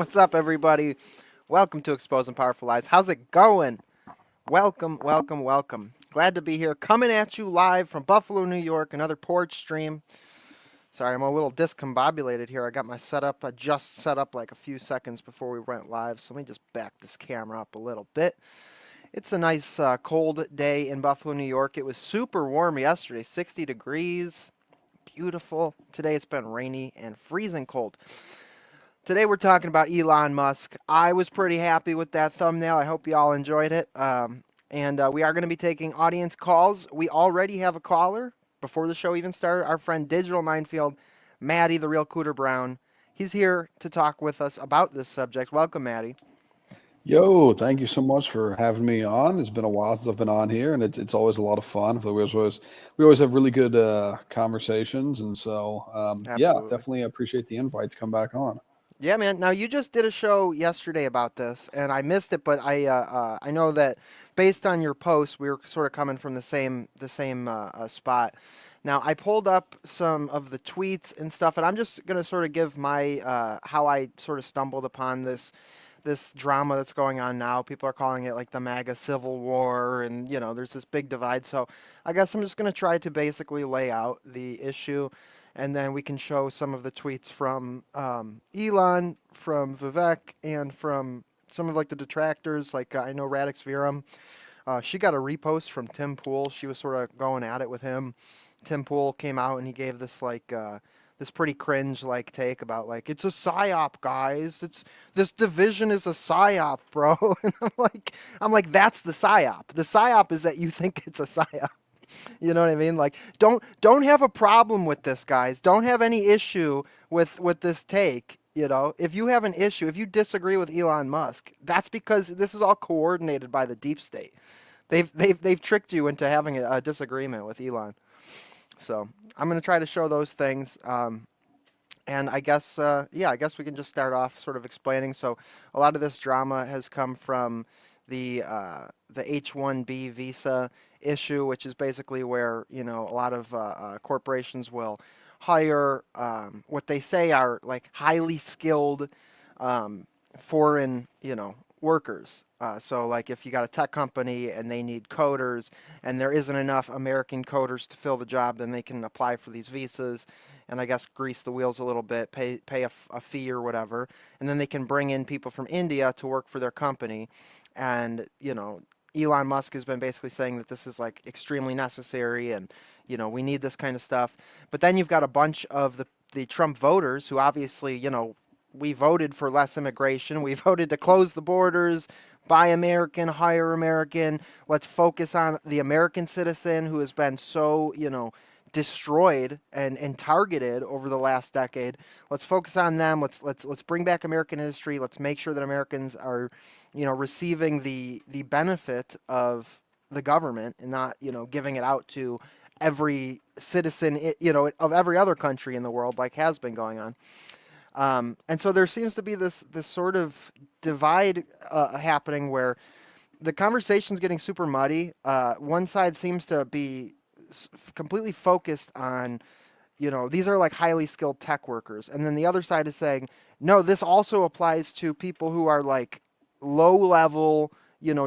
What's up, everybody? Welcome to Exposing Powerful Lies. How's it going? Welcome, welcome, welcome. Glad to be here, coming at you live from Buffalo, New York. Another porch stream. Sorry, I'm a little discombobulated here. I got my setup. I just set up like a few seconds before we went live. So let me just back this camera up a little bit. It's a nice cold day in Buffalo, New York. It was super warm yesterday, 60 degrees. Beautiful. Today it's been rainy and freezing cold. Today we're talking about Elon Musk. I was pretty happy with that thumbnail. I hope you all enjoyed it. And we are going to be taking audience calls. We already have a caller before the show even started. Our friend Digital Minefield, Maddie, the real Cooter Brown. He's here to talk with us about this subject. Welcome, Maddie. Yo, thank you so much for having me on. It's been a while since I've been on here, and it's always a lot of fun. We always have really good conversations, and so yeah, Absolutely. definitely appreciate the invite to come back on. Yeah, man. Now you just did a show yesterday about this, and I missed it, but I know that based on your post, we were sort of coming from the same spot. Now I pulled up some of the tweets and stuff, and I'm just gonna sort of give my how I sort of stumbled upon this drama that's going on now. People are calling it like the MAGA Civil War, and there's this big divide. So I guess I'm just gonna try to basically lay out the issue, and then we can show some of the tweets from Elon, from Vivek, and from some of like the detractors. Like I know Radix Viram. She got a repost from Tim Pool. She was sort of going at it with him. Tim Pool came out and he gave this this pretty cringe like take about like it's a psyop, guys. It's this division is a psyop, bro. And I'm like that's the psyop. The psyop is that you think it's a psyop. You know what I mean? Like don't have a problem with this, guys. Don't have any issue with this take. If you have an issue, if you disagree with Elon Musk, that's because this is all coordinated by the deep state. They've tricked you into having a disagreement with Elon. So I'm going to try to show those things. And I guess, yeah, I guess we can just start off sort of explaining. So a lot of this drama has come from the H1B visa issue, which is basically where a lot of corporations will hire what they say are like highly skilled foreign workers. So like if you got a tech company and they need coders and there isn't enough American coders to fill the job, then they can apply for these visas and I guess grease the wheels a little bit, pay a fee or whatever, and then they can bring in people from India to work for their company. And Elon Musk has been basically saying that this is like extremely necessary and we need this kind of stuff. But then you've got a bunch of the Trump voters who obviously we voted for less immigration. We voted to close the borders, buy American, hire American. Let's focus on the American citizen who has been so, destroyed and targeted over the last decade. Let's focus on them. Let's bring back American industry. Let's make sure that Americans are, receiving the benefit of the government and not, giving it out to every citizen, of every other country in the world like has been going on. And so there seems to be this sort of divide happening where the conversation's getting super muddy. One side seems to be completely focused on, these are like highly skilled tech workers, and then the other side is saying, no, this also applies to people who are like low level,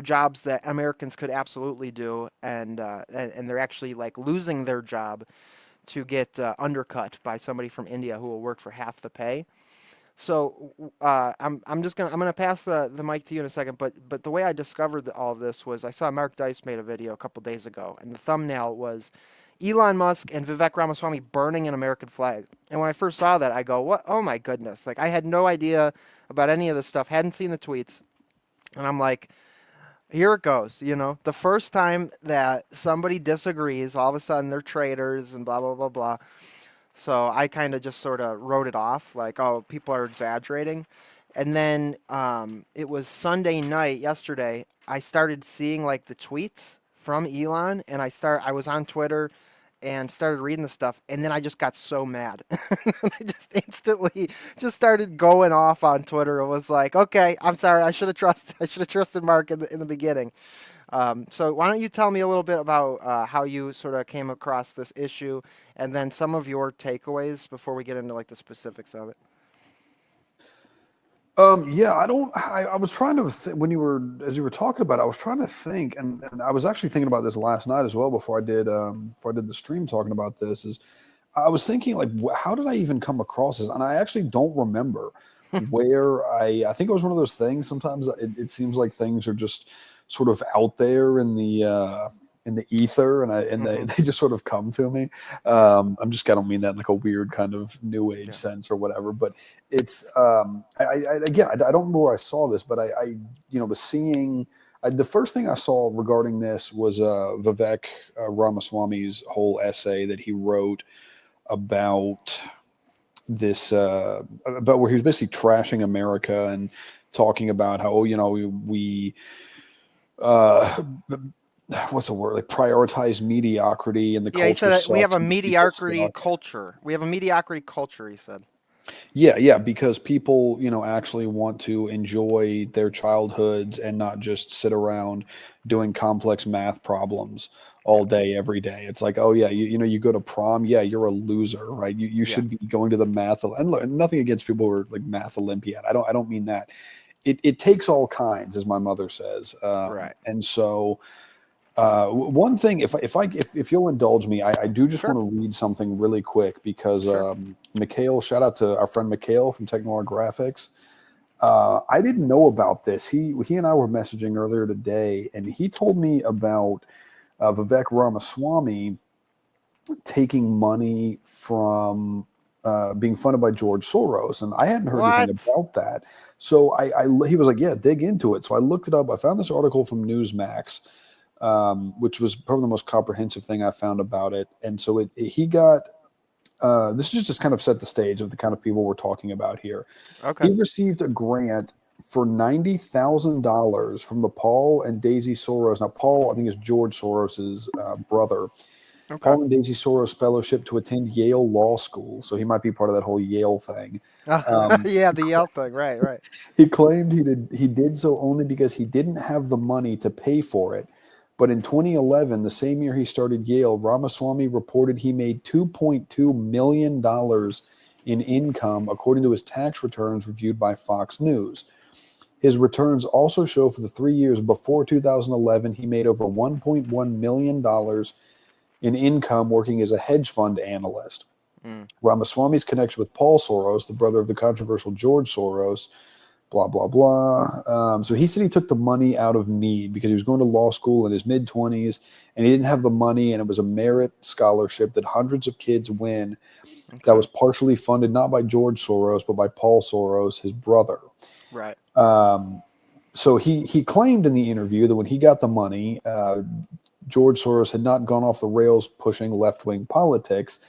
jobs that Americans could absolutely do, and they're actually like losing their job to get undercut by somebody from India who will work for half the pay. So I'm gonna pass the mic to you in a second. But the way I discovered all of this was I saw Mark Dice made a video a couple days ago, and the thumbnail was Elon Musk and Vivek Ramaswamy burning an American flag. And when I first saw that, I go, "What? Oh my goodness!" Like I had no idea about any of this stuff, hadn't seen the tweets, and I'm like, here it goes. The first time that somebody disagrees, all of a sudden they're traitors and blah blah blah blah. So I kind of just sort of wrote it off, like, oh, people are exaggerating. And then it was Sunday night, yesterday, I started seeing like the tweets from Elon, and I was on Twitter and started reading the stuff, and then I just got so mad. I just instantly just started going off on Twitter. It was like, okay, I'm sorry, I should have trusted Mark in the beginning. So why don't you tell me a little bit about how you sort of came across this issue, and then some of your takeaways before we get into like the specifics of it. Yeah, I don't. I was trying to when as you were talking about it, I was trying to think, and I was actually thinking about this last night as well before I did the stream talking about this. Is I was thinking like, how did I even come across this? And I actually don't remember where I think it was one of those things. Sometimes it seems like things are just sort of out there in the ether, and Hmm. they just sort of come to me. Yeah. I don't mean that in like a weird kind of new age Yeah. sense or whatever, but it's again, I don't remember where I saw this, but I was seeing. The first thing I saw regarding this was Vivek Ramaswamy's whole essay that he wrote about this about where he was basically trashing America and talking about how we uh, what's the word, like prioritize mediocrity and the Yeah, he culture said we have sucks a because people mediocrity suck. culture. We have a mediocrity culture, he said. Yeah, yeah, because people, actually want to enjoy their childhoods and not just sit around doing complex math problems Yeah. all day, every day. It's like, oh yeah, you go to prom, yeah, you're a loser, right? You Yeah. should be going to the and look, nothing against people who are like math Olympiad. I don't mean that. It takes all kinds, as my mother says. Right. And so one thing, if you'll indulge me, I do just Sure. want to read something really quick because Sure. Mikhail, shout out to our friend Mikhail from Technoir Graphics. I didn't know about this. He and I were messaging earlier today, and he told me about Vivek Ramaswamy taking money from being funded by George Soros, and I hadn't heard anything What? about that. So he was like, yeah, dig into it. So I looked it up. I found this article from Newsmax, which was probably the most comprehensive thing I found about it. And so he got this is just kind of set the stage of the kind of people we're talking about here. Okay. He received a grant for $90,000 from the Paul and Daisy Soros. Now, Paul, I think, is George Soros's brother. Okay. Paul and Daisy Soros Fellowship to attend Yale Law School. So he might be part of that whole Yale thing. Um, Yeah, the Yale thing. Right. Right. he claimed he did so only because he didn't have the money to pay for it. But in 2011, the same year he started Yale, Ramaswamy reported he made $2.2 million in income, according to his tax returns reviewed by Fox News. His returns also show for the 3 years before 2011, he made over $1.1 million in income working as a hedge fund analyst. Mm. Ramaswamy's connection with Paul Soros, the brother of the controversial George Soros, blah, blah, blah. So he said he took the money out of need because he was going to law school in his mid 20s and he didn't have the money, and it was a merit scholarship that hundreds of kids win that Okay. was partially funded not by George Soros, but by Paul Soros, his brother. Right. Um, so he claimed in the interview that when he got the money, George Soros had not gone off the rails pushing left wing politics,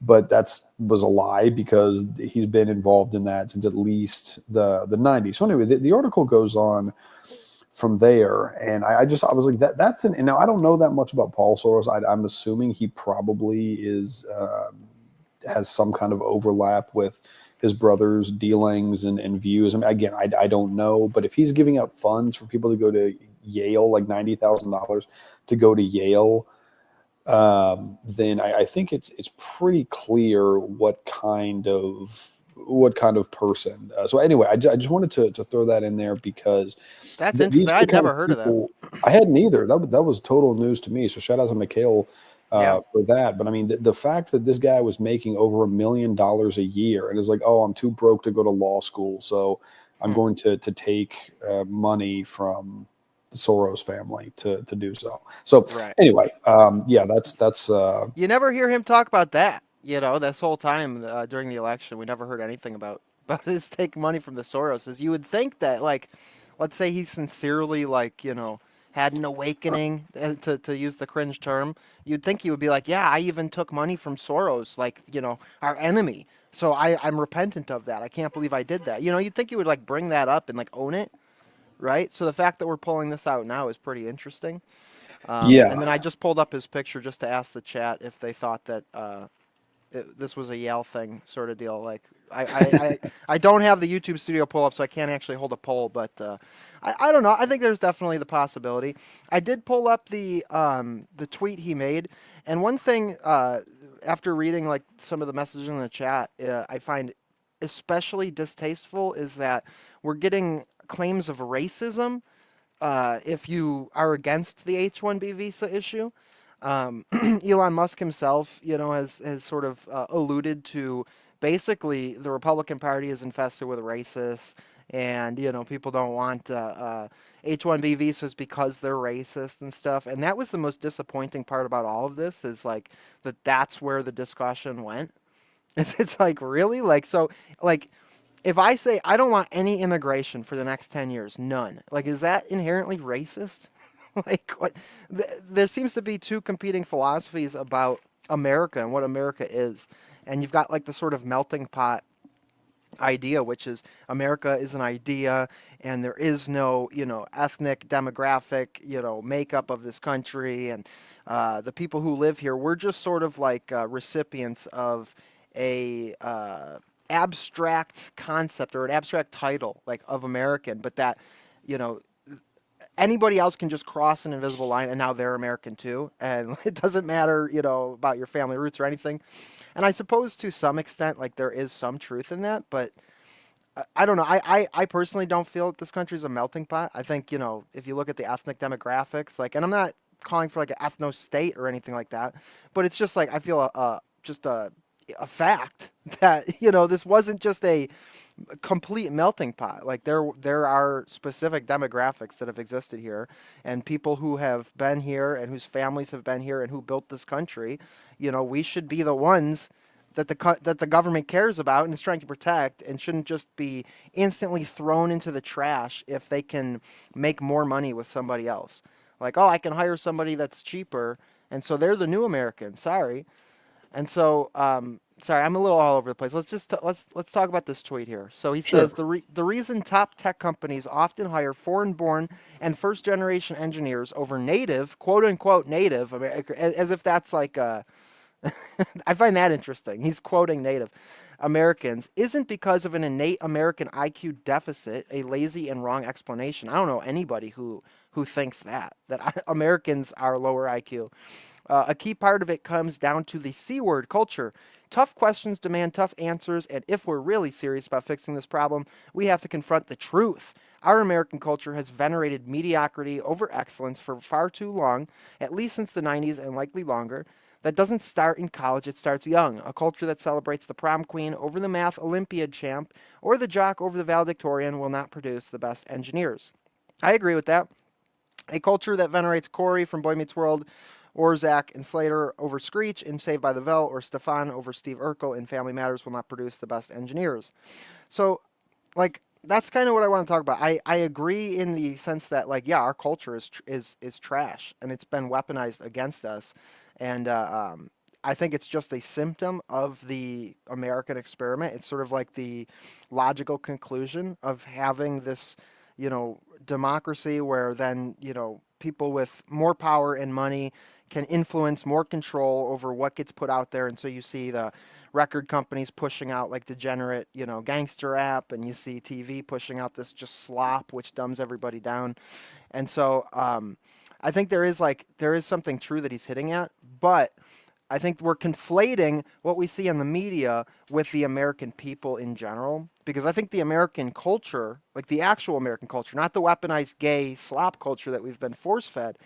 but that was a lie because he's been involved in that since at least the 90s. So anyway, the article goes on from there, and I was like that's an. And now I don't know that much about Paul Soros. I'm assuming he probably is has some kind of overlap with his brother's dealings and views. I mean, again, I don't know, but if he's giving out funds for people to go to Yale, like $90,000 to go to Yale, then I think it's pretty clear what kind of person. So anyway, I just wanted to throw that in there because That's these interesting. are the I'd kind never of heard of that. people. I hadn't either. That was total news to me. So shout out to Mikhail Yeah. for that. But I mean, the fact that this guy was making over $1 million a year and is like, oh, I'm too broke to go to law school, so I'm Hmm. going to take money from the Soros family to do so. So Right. anyway, yeah, that's You never hear him talk about that. This whole time during the election, we never heard anything about his taking money from the Soroses. You would think that, like, let's say he sincerely, like, had an awakening, to use the cringe term. You'd think he would be like, yeah, I even took money from Soros, like, our enemy. So I'm repentant of that. I can't believe I did that. You'd think he would, like, bring that up and, like, own it, right? So the fact that we're pulling this out now is pretty interesting. yeah. And then I just pulled up his picture just to ask the chat if they thought that this was a Yale thing sort of deal. Like I don't have the YouTube studio pull up, so I can't actually hold a poll. But I don't know. I think there's definitely the possibility. I did pull up the tweet he made, and one thing after reading like some of the messages in the chat, I find especially distasteful is that we're getting claims of racism if you are against the H1B visa issue. Elon Musk himself, has sort of alluded to basically the Republican Party is infested with racists, and people don't want H1B visas because they're racist and stuff. And that was the most disappointing part about all of this is like that's where the discussion went. It's like really like so like if I say I don't want any immigration for the next 10 years, none, like, is that inherently racist? Like, what? There seems to be two competing philosophies about America and what America is. And you've got, like, the sort of melting pot idea, which is America is an idea and there is no, ethnic, demographic, makeup of this country. And the people who live here, we're just sort of like recipients of a abstract concept or an abstract title, like of American, but that, you know, anybody else can just cross an invisible line and now they're American too. And it doesn't matter, about your family roots or anything. And I suppose to some extent, like there is some truth in that, but I don't know. I personally don't feel that this country is a melting pot. I think, if you look at the ethnic demographics, like, and I'm not calling for like an ethno state or anything like that, but it's just like, I feel just a fact that, this wasn't just a complete melting pot. Like there are specific demographics that have existed here and people who have been here and whose families have been here and who built this country. We should be the ones that the government cares about and is trying to protect, and shouldn't just be instantly thrown into the trash if they can make more money with somebody else. Like, oh, I can hire somebody that's cheaper, and so they're the new American. Sorry. And so, sorry, I'm a little all over the place. Let's talk about this tweet here. So he Sure. says the reason top tech companies often hire foreign-born and first-generation engineers over native, quote unquote native, as if that's like a I find that interesting. He's quoting Native Americans, isn't because of an innate American IQ deficit, a lazy and wrong explanation. I don't know anybody who thinks that Americans are lower IQ. A key part of it comes down to the C word culture. Tough questions demand tough answers, and if we're really serious about fixing this problem, we have to confront the truth. Our American culture has venerated mediocrity over excellence for far too long, at least since the 90s and likely longer. That doesn't start in college, it starts young. A culture that celebrates the prom queen over the math Olympiad champ or the jock over the valedictorian will not produce the best engineers. I agree with that. A culture that venerates Corey from Boy Meets World or Zach and Slater over Screech in Saved by the Bell or Stefan over Steve Urkel in Family Matters will not produce the best engineers. So, like, that's kind of what I want to talk about. I agree in the sense that, like, yeah, our culture is trash and it's been weaponized against us. And I think it's just a symptom of the American experiment. It's sort of like the logical conclusion of having this, democracy where then, people with more power and money can influence more control over what gets put out there. And so you see the record companies pushing out like degenerate, gangster rap, and you see TV pushing out this just slop, which dumbs everybody down. And so I think there is something true that he's hitting at, but I think we're conflating what we see in the media with the American people in general, because I think the American culture, like the actual American culture, not the weaponized gay slop culture that we've been force-fed,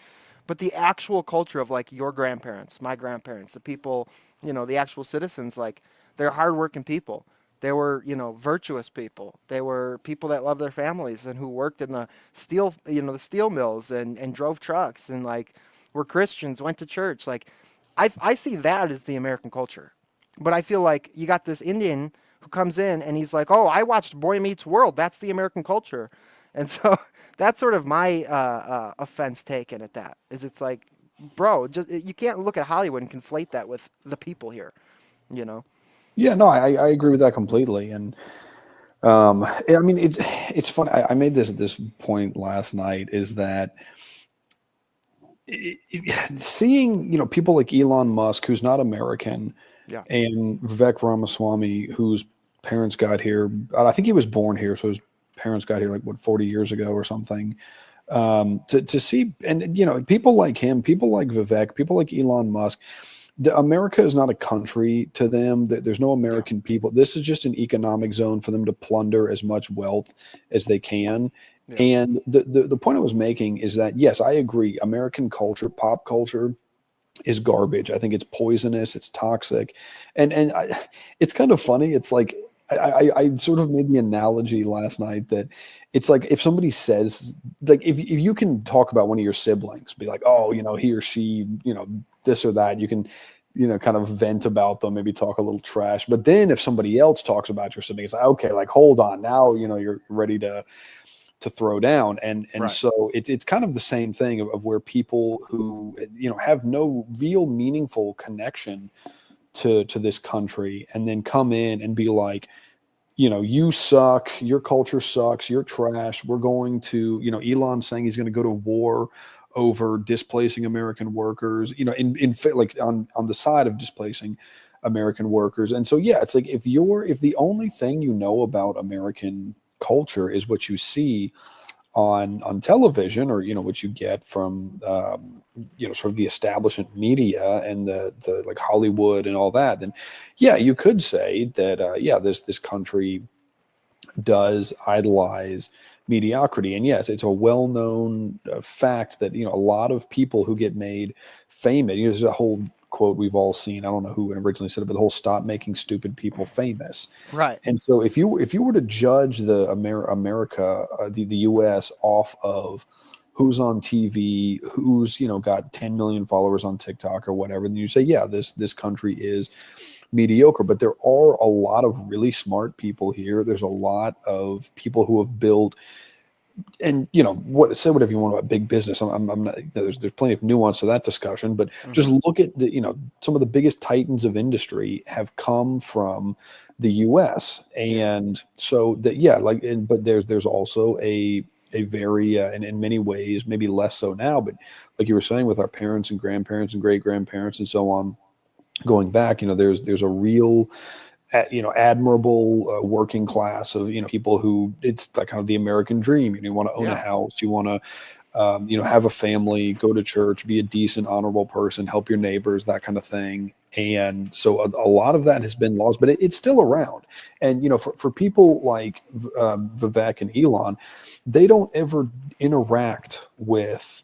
but the actual culture of like your grandparents, my grandparents, the people, the actual citizens, like they're hardworking people. They were, virtuous people. They were people that loved their families and who worked in the steel, the steel mills and drove trucks and like were Christians, went to church. Like I see that as the American culture. But I feel like you got this Indian who comes in and he's like, oh, I watched Boy Meets World. That's the American culture. And so that's sort of my offense taken at that. Is it's like, bro, just you can't look at Hollywood and conflate that with the people here, you know? Yeah, no, I agree with that completely. And I mean, it's funny. I made this point last night is that seeing, people like Elon Musk, who's not American, Yeah. and Vivek Ramaswamy, whose parents got here, I think he was born here, so his parents got here like 40 years ago or something. To see, and people like him, people like Vivek, people like Elon Musk, America is not a country to them. There's no Yeah. American people. This is just an economic zone for them to plunder as much wealth as they can. Yeah. And the point I was making is that, yes, I agree. American culture, pop culture, is garbage. I think it's poisonous. It's toxic, and it's kind of funny. It's like I sort of made the analogy last night that it's like if somebody says, like, if you can talk about one of your siblings, be like, oh, Hmm. he or she, this or that, you can, kind of vent about them, maybe talk a little trash. But then if somebody else talks about your sibling, it's like, okay, like, hold on, now you're ready to throw down. And Right. so it's kind of the same thing of where people who have no real meaningful connection to this country, and then come in and be like, you suck, your culture sucks, you're trash, we're going to, Elon saying he's going to go to war over displacing American workers, like on the side of displacing American workers. And so, yeah, it's like if the only thing you know about American culture is what you see on television, or what you get from sort of the establishment media and the like Hollywood and all that, then yeah, you could say that yeah, this country does idolize mediocrity. And yes, it's a well-known fact that a lot of people who get made famous, there's a whole quote we've all seen, I don't know who originally said it, but the whole "stop making stupid people famous." Right. And so if you were to judge the America, the US, off of who's on TV, who's got 10 million followers on TikTok or whatever, then you say, yeah, this country is mediocre. But there are a lot of really smart people here. There's a lot of people who have built, and say whatever you want about big business. I'm not. There's plenty of nuance to that discussion, but just Hmm. look at some of the biggest titans of industry have come from the U.S. Yeah. And so that, yeah, like, but there's also a very and in many ways, maybe less so now, but like you were saying, with our parents and grandparents and great grandparents and so on, going back, there's a real admirable working class of people who, it's like kind of the American dream. You want to own a Yeah. house, you want to have a family, go to church, be a decent, honorable person, help your neighbors, that kind of thing. And so a lot of that has been lost, but it's still around. And for people like Vivek and Elon, they don't ever interact with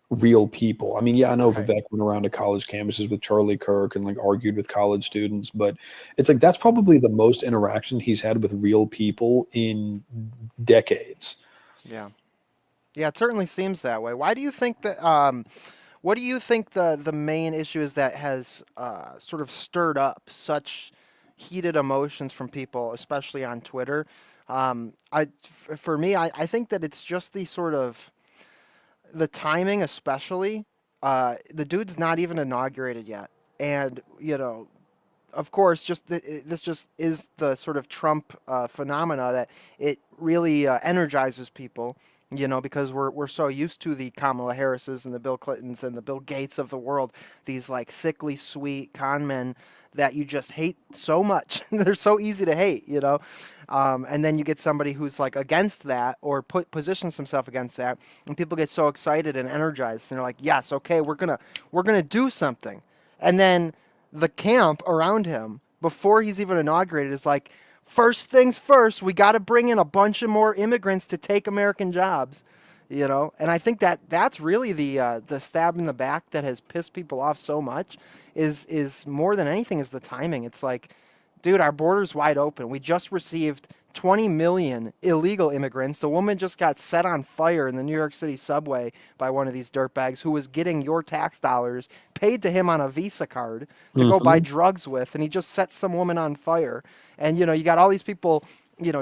real people. I mean, yeah, I know Right. Vivek went around to college campuses with Charlie Kirk and like argued with college students, but it's like that's probably the most interaction he's had with real people in decades. Yeah. Yeah, it certainly seems that way. Why do you think that? What do you think the main issue is that has sort of stirred up such heated emotions from people, especially on Twitter? For me, I think that it's just the sort of the timing, especially. The dude's not even inaugurated yet, and of course, this just is the sort of Trump phenomena that it really energizes people, because we're so used to the Kamala Harrises and the Bill Clintons and the Bill Gates of the world, these like sickly sweet con men that you just hate so much. They're so easy to hate. And then you get somebody who's like against that or positions himself against that, and people get so excited and energized, and they're like, yes, okay, we're gonna do something, and then the camp around him before he's even inaugurated is like, first things first, we got to bring in a bunch of more immigrants to take American jobs. And I think that that's really the stab in the back that has pissed people off so much is more than anything is the timing. It's like, dude, our border's wide open. We just received 20 million illegal immigrants. The woman just got set on fire in the New York City subway by one of these dirtbags who was getting your tax dollars paid to him on a Visa card to go buy Hmm. drugs with, and he just set some woman on fire. And you got all these people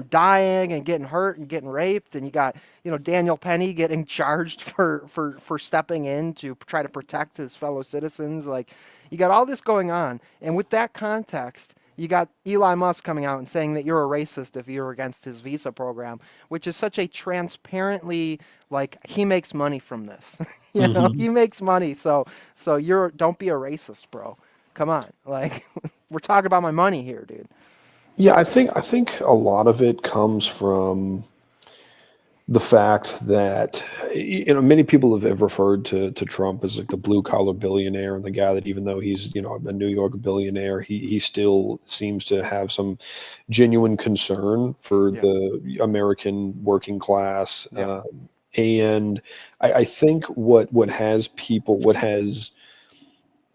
dying and getting hurt and getting raped, and you got Daniel Penny getting charged for stepping in to try to protect his fellow citizens. Like, you got all this going on, and with that context, you got Elon Musk coming out and saying that you're a racist if you're against his visa program, which is such a transparently, like, he makes money from this. Hmm. He makes money, so you're don't be a racist, bro. Come on, like, we're talking about my money here, dude. Yeah, I think a lot of it comes from the fact that many people have referred to Trump as like the blue collar billionaire, and the guy that, even though he's a New York billionaire, he still seems to have some genuine concern for Yeah. the American working class. Yeah. And I think what has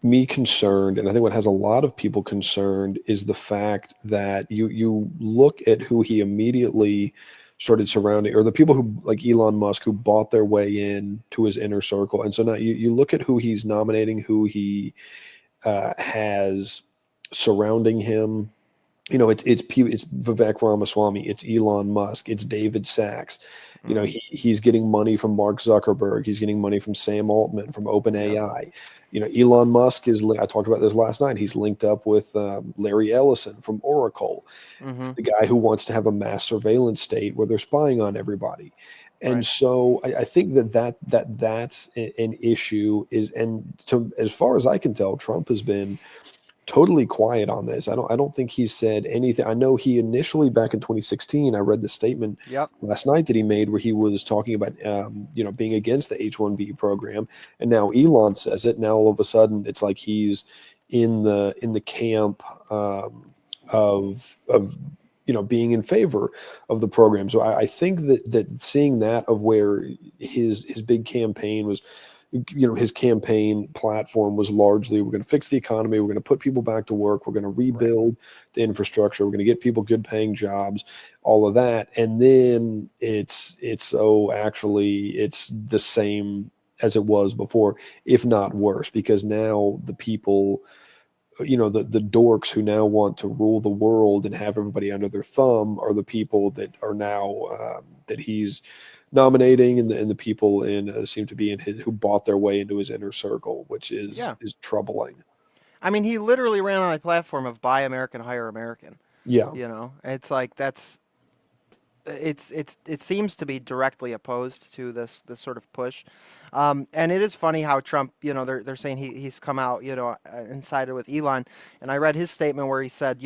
me concerned, and I think what has a lot of people concerned, is the fact that you look at who he immediately started surrounding, or the people who, like Elon Musk, who bought their way in to his inner circle. And so now you look at who he's nominating, who he has surrounding him. It's Vivek Ramaswamy, it's Elon Musk, it's David Sachs. He's getting money from Mark Zuckerberg. He's getting money from Sam Altman from Yeah. OpenAI. Elon Musk I talked about this last night. He's linked up with Larry Ellison from Oracle, Mm-hmm. the guy who wants to have a mass surveillance state where they're spying on everybody. And Right. so I think that's an issue. As far as I can tell, Trump has been totally quiet on this. I don't think he's said anything. I know he initially, back in 2016, I read the statement Yep. last night that he made where he was talking about being against the H1B program, and now Elon says it. Now all of a sudden it's like he's in the camp of being in favor of the program. So I think that seeing that, of where his big campaign was, his campaign platform was largely, we're going to fix the economy, we're going to put people back to work, we're going to Right. rebuild the infrastructure, we're going to get people good paying jobs, all of that. And then it's actually it's the same as it was before, if not worse, because now the people, the dorks who now want to rule the world and have everybody under their thumb, are the people that are now that he's nominating, and the people seem to be in his, who bought their way into his inner circle, which Yeah. is troubling. I mean, he literally ran on a platform of buy American, hire American. Yeah, It's like it seems to be directly opposed to this sort of push, and it is funny how Trump, they're saying he's come out, and sided with Elon, and I read his statement where he said,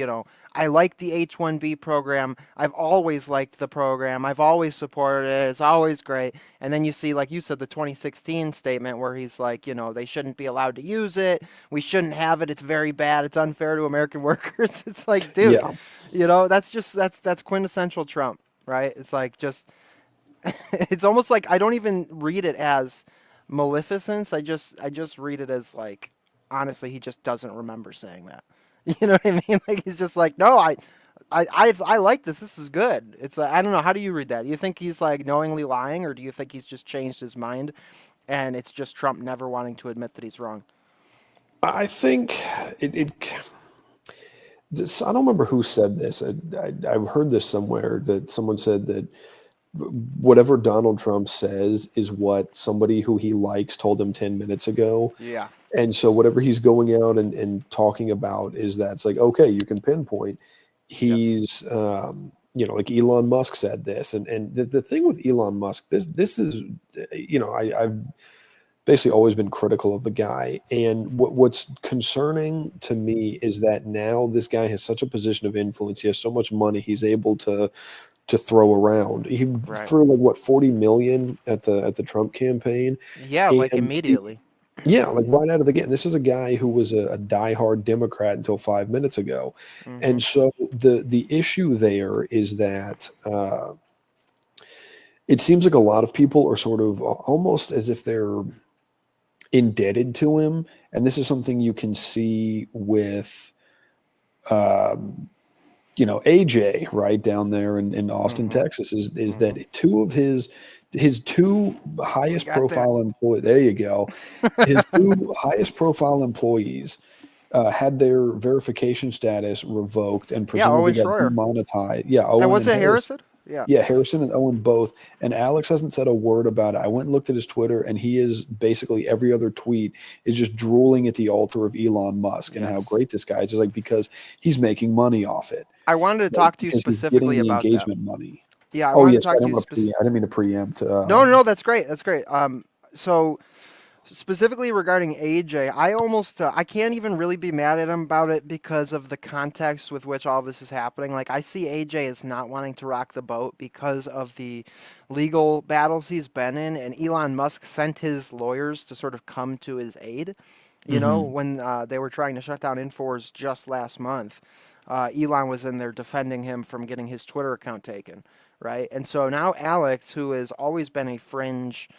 I like the H1B program, I've always liked the program, I've always supported it, it's always great, and then you see, like you said, the 2016 statement where he's like, they shouldn't be allowed to use it, we shouldn't have it, it's very bad, it's unfair to American workers. It's like, dude, yeah. that's quintessential Trump. Right? It's like it's almost like I don't even read it as maleficence. I just read it as, like, honestly, he just doesn't remember saying that. You know what I mean? Like, he's just like, no, I like this. This is good. It's like, I don't know. How do you read that? Do you think he's like knowingly lying, or do you think he's just changed his mind, and it's just Trump never wanting to admit that he's wrong? I think I don't remember who said this. I've heard this somewhere, that someone said that whatever Donald Trump says is what somebody who he likes told him 10 minutes ago. Yeah. And so whatever he's going out and talking about is that it's like, okay, you can pinpoint. Yes. He's, like Elon Musk said this. And the thing with Elon Musk, this is, I've basically always been critical of the guy. And what's concerning to me is that now this guy has such a position of influence. He has so much money. He's able to throw around. He Right. threw like what, 40 million at the Trump campaign. Yeah, like And immediately. yeah, like right out of the gate. This is a guy who was a diehard Democrat until 5 minutes ago. Hmm. And so the issue there is that it seems like a lot of people are sort of almost as if they're indebted to him. And this is something you can see with AJ right down there in Austin, Hmm. Texas, is Hmm. that two of his two We highest got that. profile employees, there you go, his two highest profile employees had their verification status revoked and Yeah, presumably Owen got Schroyer. demonetized. Yeah, And Owen was and it Harris. Harrison? Yeah. Yeah, Harrison and Owen both. And Alex hasn't said a word about it. I went and looked at his Twitter, and he is basically, every other tweet is just drooling at the altar of Elon Musk and how Yes. great this guy is. It's like, because he's making money off it, I wanted to right? talk to you Because he's getting specifically the about that. engagement money. Yeah, I Oh wanted to yes, I talk to don't you want to I didn't mean to preempt. No, no, no, that's great. That's great. So Specifically regarding AJ, I almost I can't even really be mad at him about it because of the context with which all this is happening. Like I see AJ as not wanting to rock the boat because of the legal battles he's been in, and Elon Musk sent his lawyers to sort of come to his aid. You know, Hmm. when they were trying to shut down Infowars just last month, Elon was in there defending him from getting his Twitter account taken, right? And so now Alex, who has always been a fringe,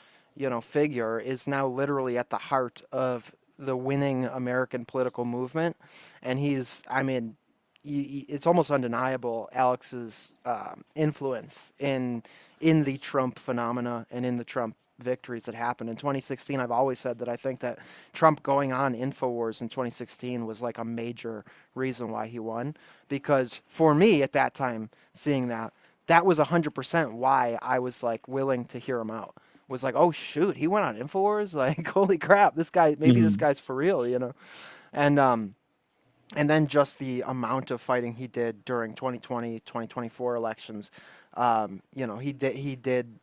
figure, is now literally at the heart of the winning American political movement, and I mean, it's almost undeniable Alex's influence in the Trump phenomena and in the Trump victories that happened in 2016. I've always said that I think that Trump going on Infowars in 2016 was like a major reason why he won, because for me at that time, seeing that was 100% why I was like willing to hear him out. Was like, oh shoot, he went on Infowars, like holy crap, maybe this Hmm. guy's for real. And then just the amount of fighting he did during 2020, 2024 elections. He did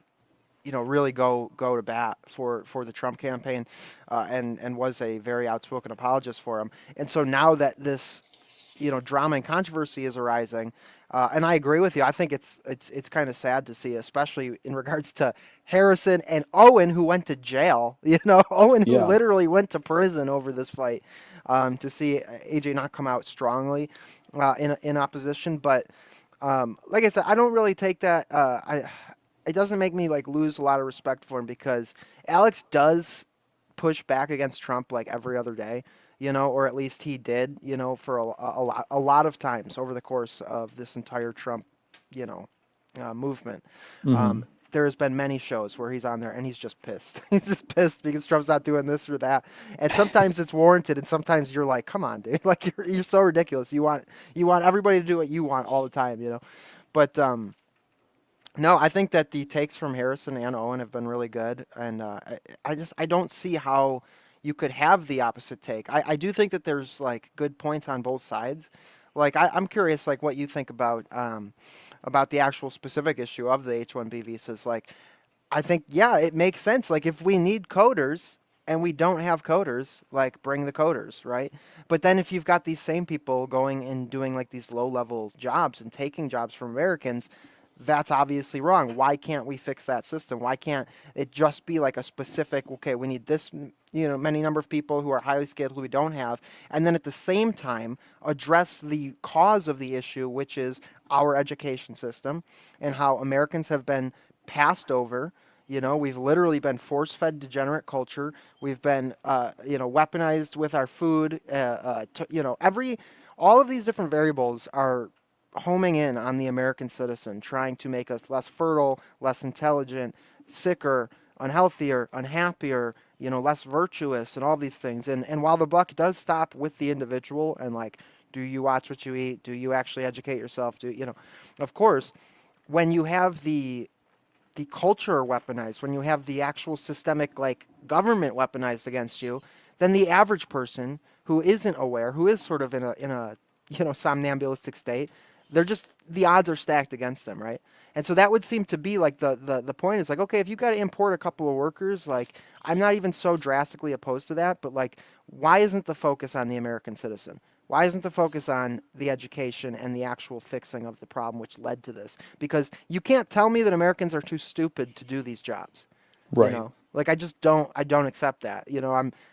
really go to bat for the Trump campaign, and was a very outspoken apologist for him. And so now that this drama and controversy is arising, and I agree with you. I think it's kind of sad to see, especially in regards to Harrison and Owen, who went to jail. Owen, who Yeah. literally went to prison over this fight. To see AJ not come out strongly in opposition, but like I said, I don't really take that. It doesn't make me like lose a lot of respect for him, because Alex does push back against Trump like every other day, or at least he did, for a lot of times over the course of this entire Trump, you know, movement. Um, Hmm. there has been many shows where he's on there and he's just pissed. He's just pissed because Trump's not doing this or that. And sometimes it's warranted, and sometimes you're like, "Come on, dude! Like you're so ridiculous. You want everybody to do what you want all the time." But no, I think that the takes from Harrison and Owen have been really good, and I don't see how you could have the opposite take. I do think that there's like good points on both sides. Like I'm curious, like what you think about the actual specific issue of the H1B visas. Like I think, yeah, it makes sense. Like if we need coders and we don't have coders, like bring the coders, right? But then if you've got these same people going and doing like these low level jobs and taking jobs from Americans, that's obviously wrong. Why can't we fix that system? Why can't it just be like a specific, okay, we need this, many number of people who are highly skilled who we don't have, and then at the same time address the cause of the issue, which is our education system and how Americans have been passed over. We've literally been force-fed degenerate culture. We've been, weaponized with our food. All of these different variables are homing in on the American citizen, trying to make us less fertile, less intelligent, sicker, unhealthier, unhappier, less virtuous, and all these things. And while the buck does stop with the individual, and like, do you watch what you eat? Do you actually educate yourself? Of course, when you have the culture weaponized, when you have the actual systemic like government weaponized against you, then the average person who isn't aware, who is sort of in a somnambulistic state, the odds are stacked against them, right? And so that would seem to be like the point is like, okay, if you got to import a couple of workers, like I'm not even so drastically opposed to that, but like why isn't the focus on the American citizen? Why isn't the focus on the education and the actual fixing of the problem which led to this? Because you can't tell me that Americans are too stupid to do these jobs. Right. Like I don't accept that.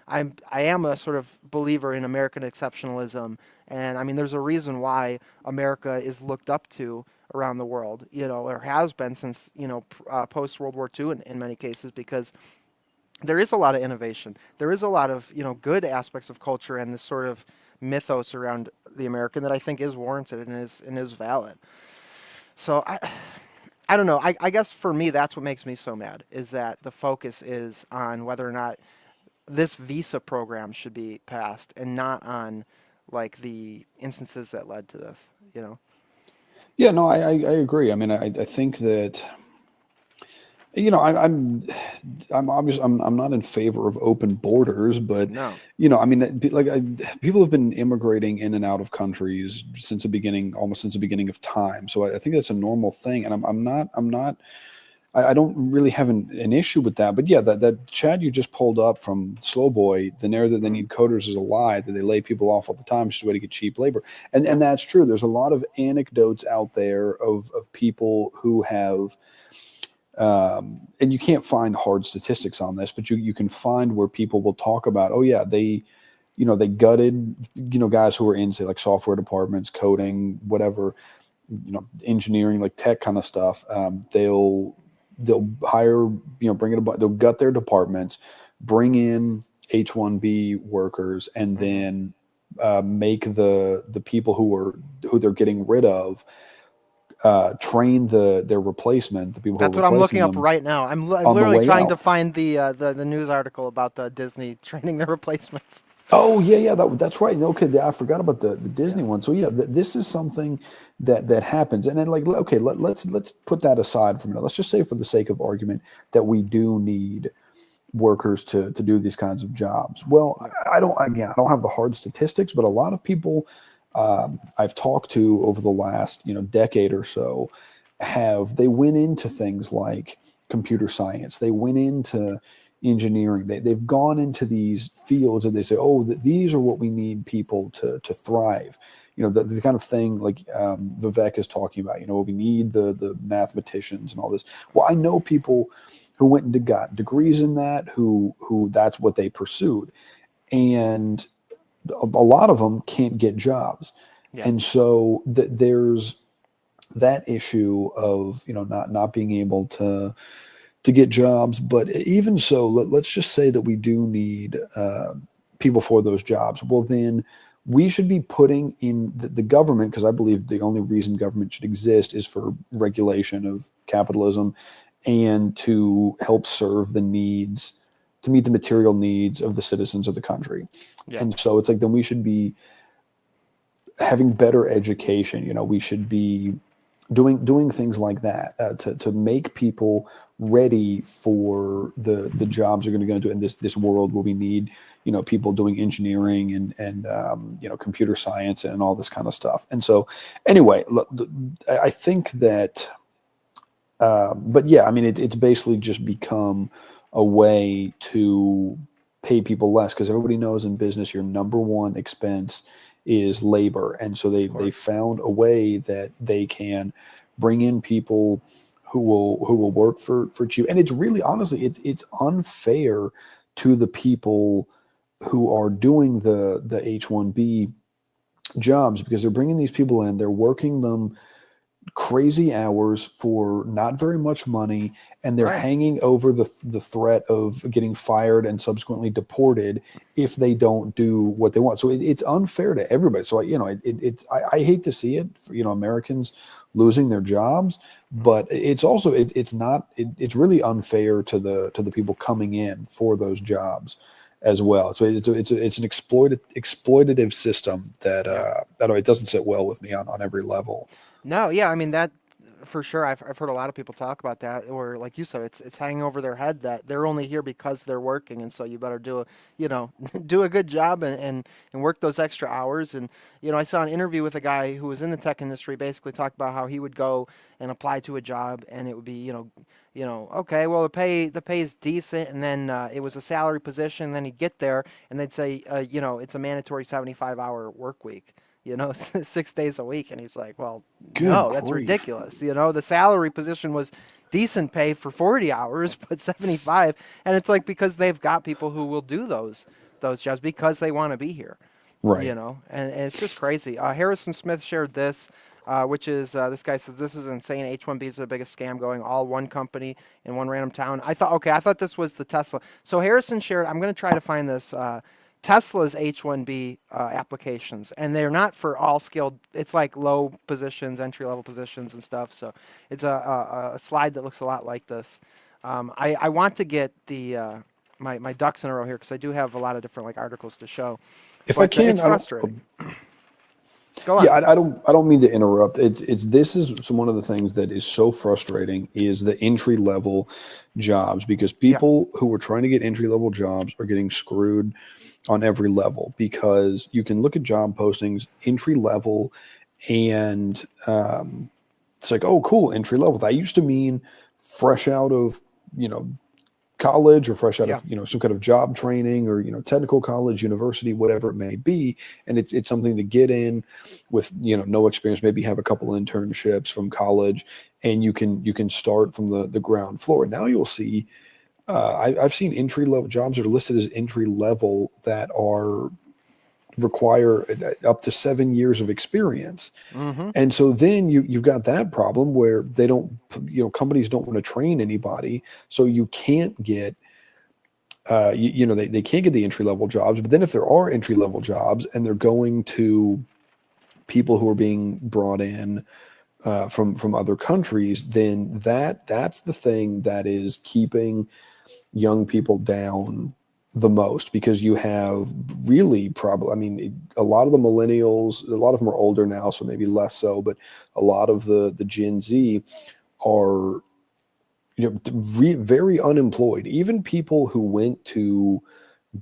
I am a sort of believer in American exceptionalism, and I mean there's a reason why America is looked up to around the world, or has been since, post World War II in many cases, because there is a lot of innovation. There is a lot of, good aspects of culture and this sort of mythos around the American that I think is warranted and is valid. So I don't know. I guess for me that's what makes me so mad, is that the focus is on whether or not this visa program should be passed and not on like the instances that led to this. Yeah, no, I agree. I mean, I think that, I'm obvious. I'm not in favor of open borders, but No. I mean, people have been immigrating in and out of countries since the beginning, almost since the beginning of time. So I think that's a normal thing, and I'm not I don't really have an issue with that. But yeah, that chat you just pulled up from Slowboy, the narrative that they need coders is a lie, that they lay people off all the time, it's just a way to get cheap labor. And that's true. There's a lot of anecdotes out there of people who have, and you can't find hard statistics on this, but you can find where people will talk about, oh yeah, they gutted, guys who were in, say, like software departments, coding, whatever, engineering, like tech kind of stuff. They'll hire, they'll gut their departments, bring in H1B workers, and then make the people who they're getting rid of train their replacement, the people who are That's what I'm replacing looking up them right now. I'm on the literally way trying to out. find the news article about the Disney training their replacements. Oh yeah, that's right. Okay, I forgot about the Disney Yeah. one. So yeah, this is something that happens. And then like, okay, let's put that aside for a minute. Let's just say, for the sake of argument, that we do need workers to do these kinds of jobs. Well, Yeah. I don't have the hard statistics, but a lot of people I've talked to over the last decade or so they went into things like computer science. They went into engineering. They've gone into these fields and they say, oh, these are what we need people to thrive. The kind of thing like Vivek is talking about. We need the mathematicians and all this. Well, I know people who went and got degrees in that, who that's what they pursued, and a lot of them can't get jobs. Yeah. And so there's that issue of not being able to get jobs. But even so, let's just say that we do need people for those jobs. Well, then we should be putting in the government, because I believe the only reason government should exist is for regulation of capitalism and to help serve the needs, to meet the material needs of the citizens of the country. Yeah. And so it's like, then we should be having better education. We should be doing things like that to make people ready for the jobs they're going to go into in this world where we need people doing engineering and computer science and all this kind of stuff. And so anyway, look, I think that but yeah, I mean it's basically just become a way to pay people less, because everybody knows in business your number one expense is labor. And so they found a way that they can bring in people who will work for cheap. And it's really, honestly, it's unfair to the people who are doing the H1B jobs, because they're bringing these people in, they're working them crazy hours for not very much money, and they're hanging over the threat of getting fired and subsequently deported if they don't do what they want. So it's unfair to everybody. So I hate to see it, Americans losing their jobs, but it's also it's really unfair to the people coming in for those jobs as well. So it's an exploitative system that it doesn't sit well with me on every level. No, yeah, I mean that for sure. I've heard a lot of people talk about that, or like you said, it's hanging over their head that they're only here because they're working, and so you better do do a good job and work those extra hours. And I saw an interview with a guy who was in the tech industry, basically talked about how he would go and apply to a job, and it would be okay, well the pay is decent, and then it was a salary position. And then he'd get there, and they'd say it's a mandatory 75-hour work week. 6 days a week. And he's like, well, Good no, that's grief. ridiculous. The salary position was decent pay for 40 hours, but 75. And it's like, because they've got people who will do those jobs because they want to be here, Right. and it's just crazy. Harrison Smith shared this, which is, this guy says, this is insane. H1B is the biggest scam going, all one company in one random town. I thought this was the Tesla. So Harrison shared, I'm going to try to find this, Tesla's H1B applications, and they're not for all skilled. It's like low positions, entry level positions, and stuff. So it's a slide that looks a lot like this. I want to get the my ducks in a row here, because I do have a lot of different like articles to show. If But I can, it's frustrating. Go on. yeah, I don't mean to interrupt. This is one of the things that is so frustrating is the entry level jobs, because people who are trying to get entry level jobs are getting screwed on every level, because you can look at job postings, entry level, and it's like, oh, cool, entry level. That used to mean fresh out of, you know, college or fresh out Yeah. of, you know, some kind of job training or, you know, technical college, university, whatever it may be. And it's something to get in with, you know, no experience, maybe have a couple internships from college, and you can start from the ground floor. Now you'll see, I've seen entry level jobs that are listed as entry level that are require up to 7 years of experience. Mm-hmm. And so then you've got that problem where they don't, you know, companies don't want to train anybody. So you can't get, you know, they can't get the entry level jobs. But then if there are entry level jobs and they're going to people who are being brought in from other countries, then that's the thing that is keeping young people down the most, because you have really probably, I mean, a lot of the millennials, a lot of them are older now, so maybe less so, but a lot of the Gen Z are, you know, very unemployed. Even people who went to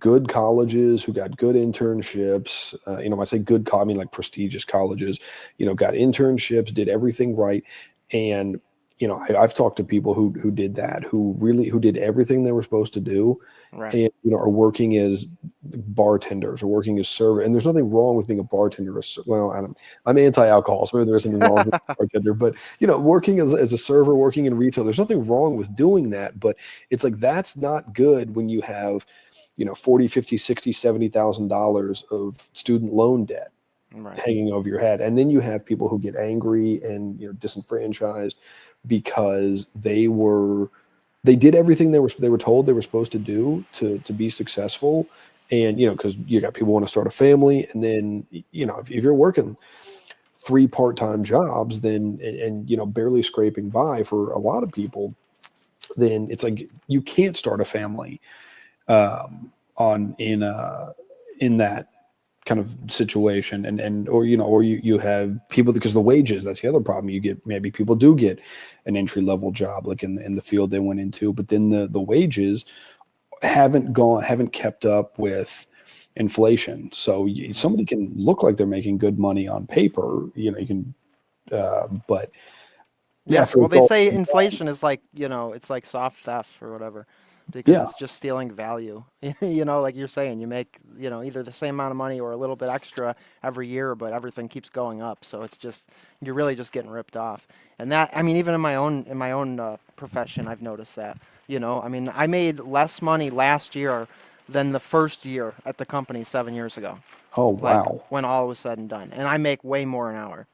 good colleges, who got good internships, you know, when I say good, I mean like prestigious colleges, you know, got internships, did everything right. And, you know, I've talked to people who did that, who did everything they were supposed to do, Right. and, you know, are working as bartenders or working as server. And there's nothing wrong with being a bartender. Well, I'm anti-alcohol, so maybe there isn't wrong with a bartender, but, you know, working as a server, working in retail, there's nothing wrong with doing that. But it's like, that's not good when you have, you know, 40, 50, 60, $70,000 of student loan debt Right. hanging over your head. And then you have people who get angry and, you know, disenfranchised because they did everything they were told they were supposed to do to be successful. And, you know, because you got people want to start a family, and then, you know, if you're working 3 part-time jobs, then, and, you know, barely scraping by for a lot of people, then it's like you can't start a family on in that kind of situation. And or, you know, or you have people, because the wages, that's the other problem. You get, maybe people do get an entry level job like in the field they went into, but then the wages haven't kept up with inflation. So somebody can look like they're making good money on paper, you know, you can, but yeah, Yeah. so Well, it's they all, say inflation is like, you know, it's like soft theft or whatever, because yeah, it's just stealing value. You know, like you're saying, you make, you know, either the same amount of money or a little bit extra every year, but everything keeps going up. So it's just, you're really just getting ripped off. And that, I mean, even in my own profession, I've noticed that. You know, I mean, I made less money last year than the first year at the company 7 years ago, oh like wow, when all was said and done. And I make way more an hour.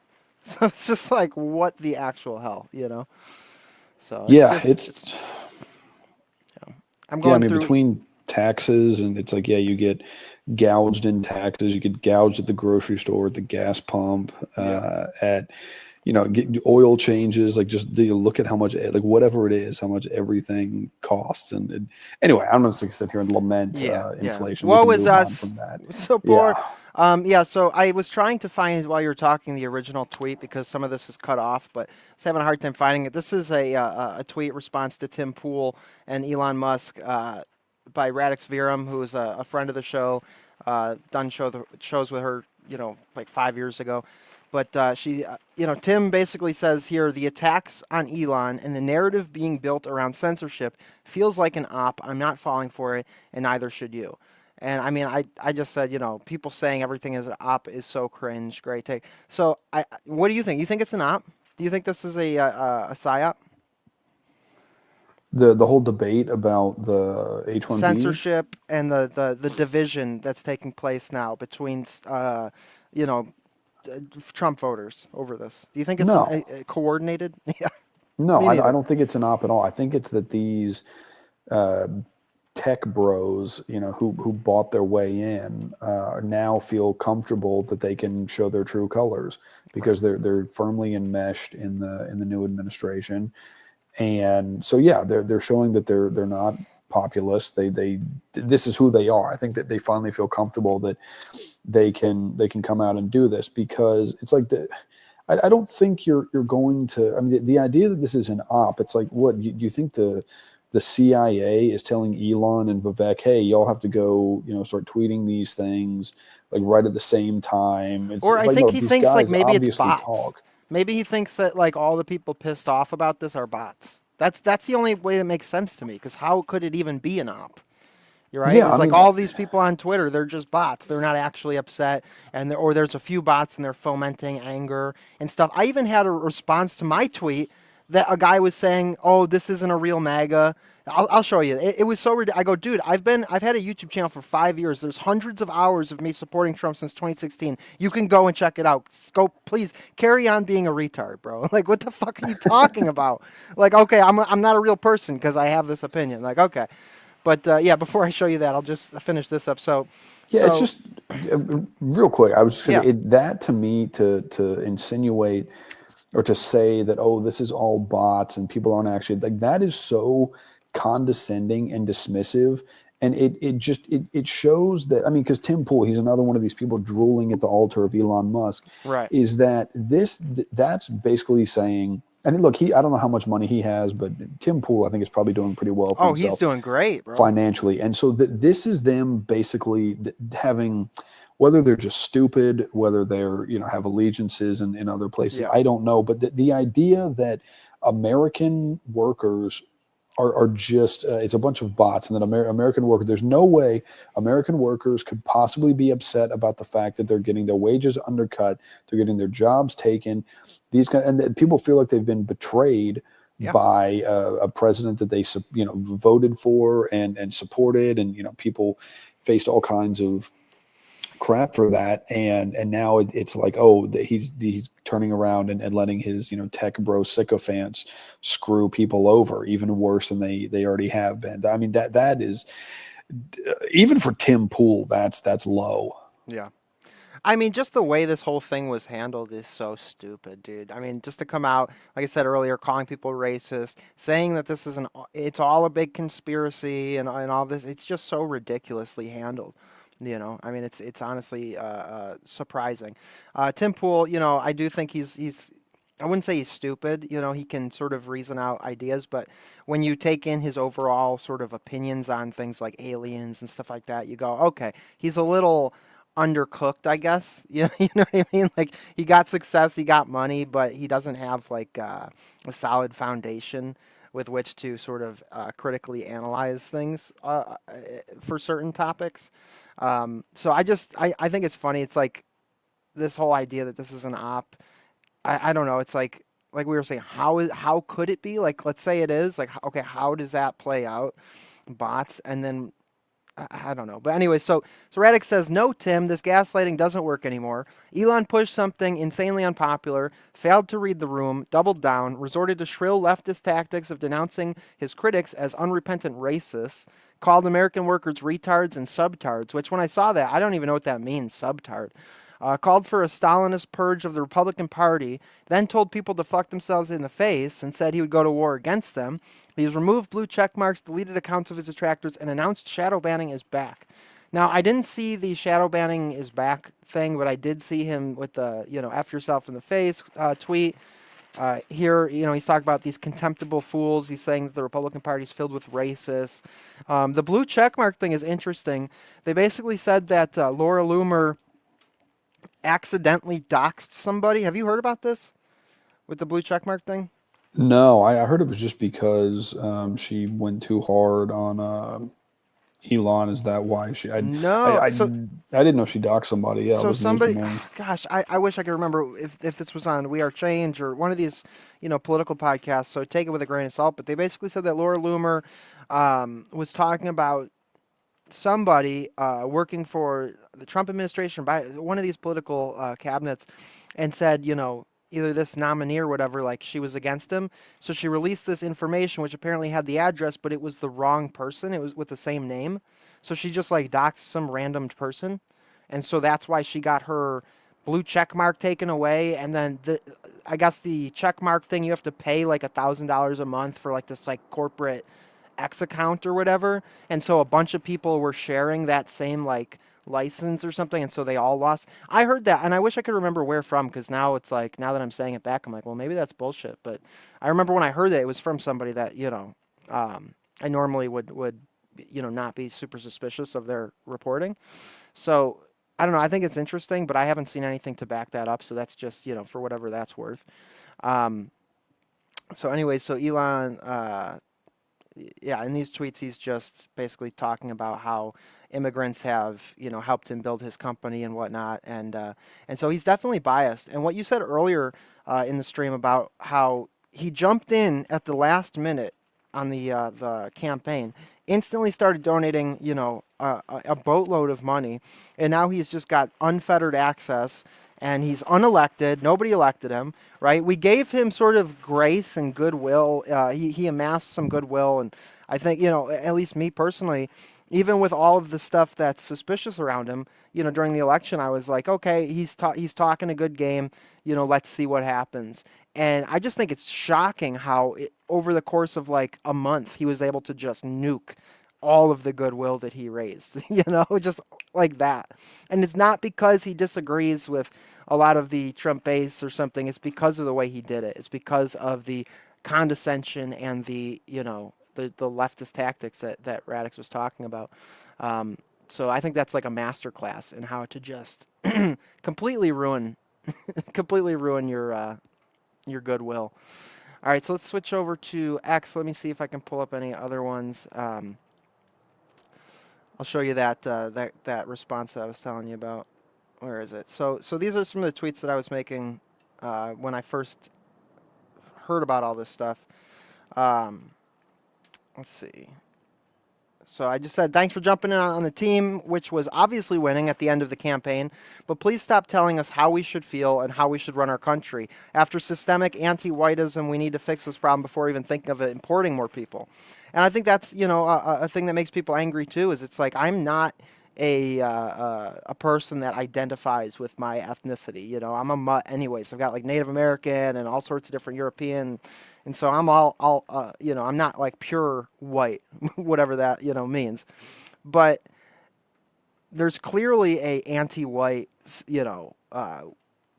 So it's just like, what the actual hell, you know? So it's yeah, just, it's, I'm yeah, I going mean, through, between taxes, and it's like, yeah, you get gouged in taxes, you get gouged at the grocery store, at the gas pump, yeah, at, you know, get oil changes, like, just you look at how much, like, whatever it is, how much everything costs. And anyway, I'm not going to sit here and lament yeah. inflation. We Woe can is move on us. from that. So Yeah. poor. Yeah, so I was trying to find while you were talking the original tweet because some of this is cut off, but I was having a hard time finding it. This is a tweet response to Tim Pool and Elon Musk by Radix Viram, who is a friend of the show, done shows with her, you know, like 5 years ago. But you know, Tim basically says here the attacks on Elon and the narrative being built around censorship feels like an op. I'm not falling for it, and neither should you. And I mean, I just said, you know, people saying everything is an op is so cringe. Great take. So, what do you think? You think it's an op? Do you think this is a psyop? The whole debate about the H1Bs. Censorship and the division that's taking place now between, you know, Trump voters over this. Do you think it's No, coordinated? Yeah, no, me I neither. don't think it's an op at all. I think it's that these uh, tech bros, you know, who bought their way in, now feel comfortable that they can show their true colors, Right. because they're firmly enmeshed in the new administration. And so, yeah, they're showing that they're not populist. They this is who they are. I think that they finally feel comfortable that they can come out and do this, because it's like I don't think you're going to. I mean, the idea that this is an op. It's like, what you think the CIA is telling Elon and Vivek, hey, y'all have to go, you know, start tweeting these things like right at the same time. It's, Or it's I like, think no, he these thinks like guys maybe it's obviously bots. talk. Maybe he thinks that like all the people pissed off about this are bots. That's the only way that makes sense to me. Because how could it even be an op? You're right. Yeah, It's I like mean, all these people on Twitter, they're just bots. They're not actually upset, or there's a few bots and they're fomenting anger and stuff. I even had a response to my tweet that a guy was saying, "Oh, this isn't a real MAGA." I'll show you. It was so ridiculous. I go, dude, I've had a YouTube channel for 5 years. There's hundreds of hours of me supporting Trump since 2016. You can go and check it out. Go, please carry on being a retard, bro. Like, what the fuck are you talking about? Like, okay, I'm not a real person because I have this opinion. Like, okay. But yeah, before I show you that, I'll just finish this up. So, yeah, it's so just real quick. I was just gonna yeah, that to me to insinuate or to say that, oh, this is all bots and people aren't actually like, that is so condescending and dismissive. And it shows that, I mean, because Tim Pool, he's another one of these people drooling at the altar of Elon Musk, right. is that that's basically saying, and look, I don't know how much money he has, but Tim Pool, I think, is probably doing pretty well for Oh, he's himself doing great, bro. financially. And so this is them basically having, whether they're just stupid, whether they're, have allegiances in other places, Yeah, I don't know. But the idea that American workers are just, it's a bunch of bots, and that American workers, there's no way American workers could possibly be upset about the fact that they're getting their wages undercut, they're getting their jobs taken. These kind, and that people feel like they've been betrayed yeah. by a president that they voted for and supported, and people faced all kinds of crap for that, and now it's like, oh, that he's turning around and letting his tech bro sycophants screw people over even worse than they already have been. I mean, that is, even for Tim Pool, that's low. Yeah. I mean, just the way this whole thing was handled is so stupid, dude. I mean, just to come out, like I said earlier, calling people racist, saying that this is it's all a big conspiracy and all this, it's just so ridiculously handled. I mean, it's honestly surprising. Tim Pool, I do think he's. I wouldn't say he's stupid. He can sort of reason out ideas, but when you take in his overall sort of opinions on things like aliens and stuff like that, you go, okay, he's a little undercooked, I guess. You know what I mean? Like he got success, he got money, but he doesn't have like a solid foundation with which to sort of critically analyze things for certain topics. So I think it's funny. It's like this whole idea that this is an op. I don't know. It's like we were saying, how could it be? Like let's say it is. Like okay, how does that play out? Bots, and then I don't know. But anyway, so Radix says, no, Tim, this gaslighting doesn't work anymore. Elon pushed something insanely unpopular, failed to read the room, doubled down, resorted to shrill leftist tactics of denouncing his critics as unrepentant racists, called American workers retards and subtards, which when I saw that, I don't even know what that means, subtard. Called for a Stalinist purge of the Republican Party, then told people to fuck themselves in the face and said he would go to war against them. He's removed blue check marks, deleted accounts of his detractors, and announced shadow banning is back. Now, I didn't see the shadow banning is back thing, but I did see him with the, F yourself in the face tweet. Here, he's talking about these contemptible fools. He's saying that the Republican Party is filled with racists. The blue checkmark thing is interesting. They basically said that Laura Loomer accidentally doxed somebody. Have you heard about this with the blue checkmark thing? No, I heard it was just because she went too hard on Elon. Is that why No. I didn't know she doxed somebody. Yeah, it So was news to somebody, me. gosh, I wish I could remember if this was on We Are Change or one of these, political podcasts. So take it with a grain of salt. But they basically said that Laura Loomer was talking about somebody working for the Trump administration by one of these political cabinets and said, either this nominee or whatever, like she was against him. So she released this information, which apparently had the address, but it was the wrong person. It was with the same name. So she just like doxed some random person. And so that's why she got her blue check mark taken away. And then I guess the check mark thing, you have to pay like $1,000 a month for like this like corporate X account or whatever. And so a bunch of people were sharing that same like license or something, and so they all lost. I heard that, and I wish I could remember where from, because now it's like, now that I'm saying it back, I'm like, well, maybe that's bullshit. But I remember when I heard that, it was from somebody that, I normally would not be super suspicious of their reporting. So I don't know. I think it's interesting, but I haven't seen anything to back that up. So that's just, for whatever that's worth. Um, So anyway, so Elon, yeah, in these tweets, he's just basically talking about how immigrants have, helped him build his company and whatnot, and so he's definitely biased. And what you said earlier in the stream about how he jumped in at the last minute on the campaign, instantly started donating, a boatload of money, and now he's just got unfettered access. And he's unelected. Nobody elected him, right? We gave him sort of grace and goodwill. He amassed some goodwill, and I think, at least me personally, even with all of the stuff that's suspicious around him, during the election, I was like, okay, he's talking a good game. Let's see what happens. And I just think it's shocking how over the course of like a month, he was able to just nuke all of the goodwill that he raised, just like that. And it's not because he disagrees with a lot of the Trump base or something. It's because of the way he did it. It's because of the condescension and the leftist tactics that Radix was talking about. So I think that's like a master class in how to just completely ruin, completely ruin your goodwill. All right, so let's switch over to X. Let me see if I can pull up any other ones. I'll show you that response that I was telling you about. Where is it? So these are some of the tweets that I was making when I first heard about all this stuff. Um, let's see. So I just said, thanks for jumping in on the team, which was obviously winning at the end of the campaign. But please stop telling us how we should feel and how we should run our country. After systemic anti-whiteism, we need to fix this problem before even thinking of importing more people. And I think that's, a thing that makes people angry too, is it's like, I'm not a person that identifies with my ethnicity. I'm a mutt anyways. I've got like Native American and all sorts of different European, and so I'm all I'm not like pure white, whatever that means. But there's clearly a anti-white,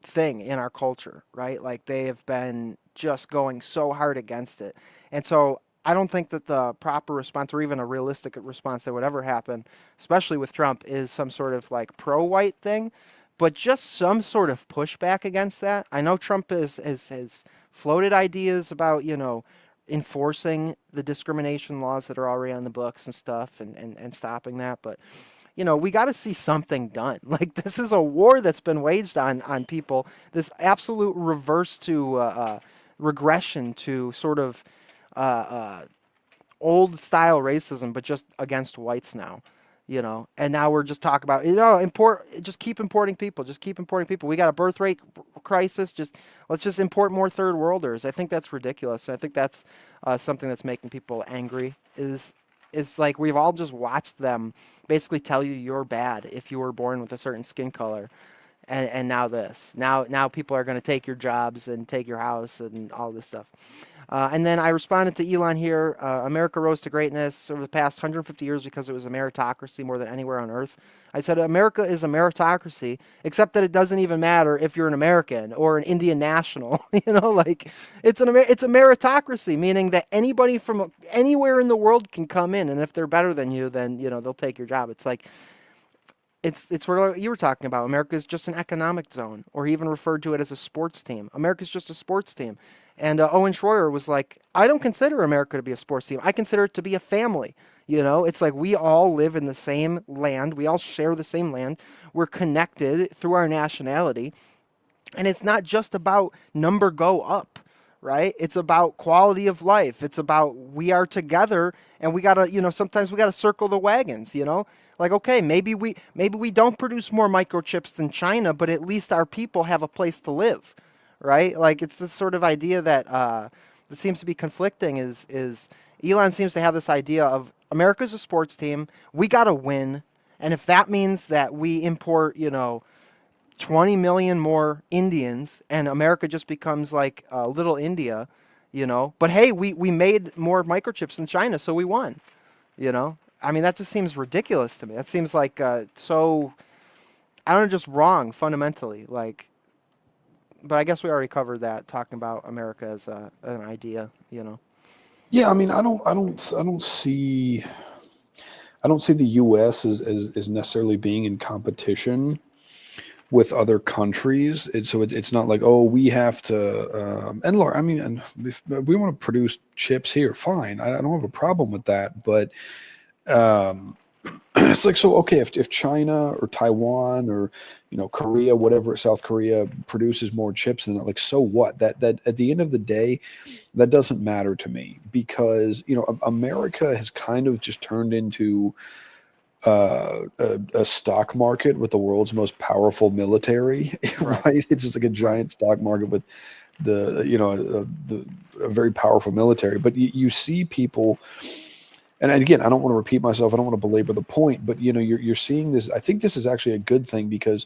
thing in our culture, right? Like they have been just going so hard against it, and so I don't think that the proper response, or even a realistic response that would ever happen, especially with Trump, is some sort of like pro-white thing, but just some sort of pushback against that. I know Trump has floated ideas about, enforcing the discrimination laws that are already on the books and stuff, and stopping that, but we got to see something done. Like this is a war that's been waged on people. This absolute reverse to regression to sort of uh, uh, old style racism, but just against whites now. And now we're just talking about just keep importing people, just keep importing people. We got a birth rate crisis. Let's just import more third worlders. I think that's ridiculous. I think that's something that's making people angry. Is like we've all just watched them basically tell you you're bad if you were born with a certain skin color, and now this. Now people are going to take your jobs and take your house and all this stuff. And then I responded to Elon here. America rose to greatness over the past 150 years because it was a meritocracy more than anywhere on earth. I said America is a meritocracy, except that it doesn't even matter if you're an American or an Indian national. Like it's a meritocracy, meaning that anybody from anywhere in the world can come in, and if they're better than you, then they'll take your job. It's like it's what you were talking about. America is just an economic zone, or he even referred to it as a sports team. America's just a sports team. And Owen Schroyer was like, I don't consider America to be a sports team. I consider it to be a family. It's like we all live in the same land. We all share the same land. We're connected through our nationality. And it's not just about number go up, right? It's about quality of life. It's about we are together, and we got to, sometimes we got to circle the wagons. Like, okay, maybe we don't produce more microchips than China, but at least our people have a place to live, right? Like it's this sort of idea that seems to be conflicting. Is Elon seems to have this idea of America's a sports team, we got to win, and if that means that we import, 20 million more Indians, and America just becomes like little India, But hey, we made more microchips than China, so we won, I mean, that just seems ridiculous to me. That seems like so, I don't know, just wrong fundamentally. Like, but I guess we already covered that, talking about America as an idea. Yeah, I mean, I don't see the U.S. as necessarily being in competition with other countries. It's not like, oh, we have to. And look, I mean, and if we want to produce chips here, fine. I don't have a problem with that. But it's like, so okay, if China or Taiwan or Korea, whatever, South Korea produces more chips than that, like, so what? That at the end of the day, that doesn't matter to me, because America has kind of just turned into a stock market with the world's most powerful military, Right. right? It's just like a Right. giant stock market with a very powerful military. But you see people, and again, I don't want to repeat myself. I don't want to belabor the point, but you're seeing this. I think this is actually a good thing, because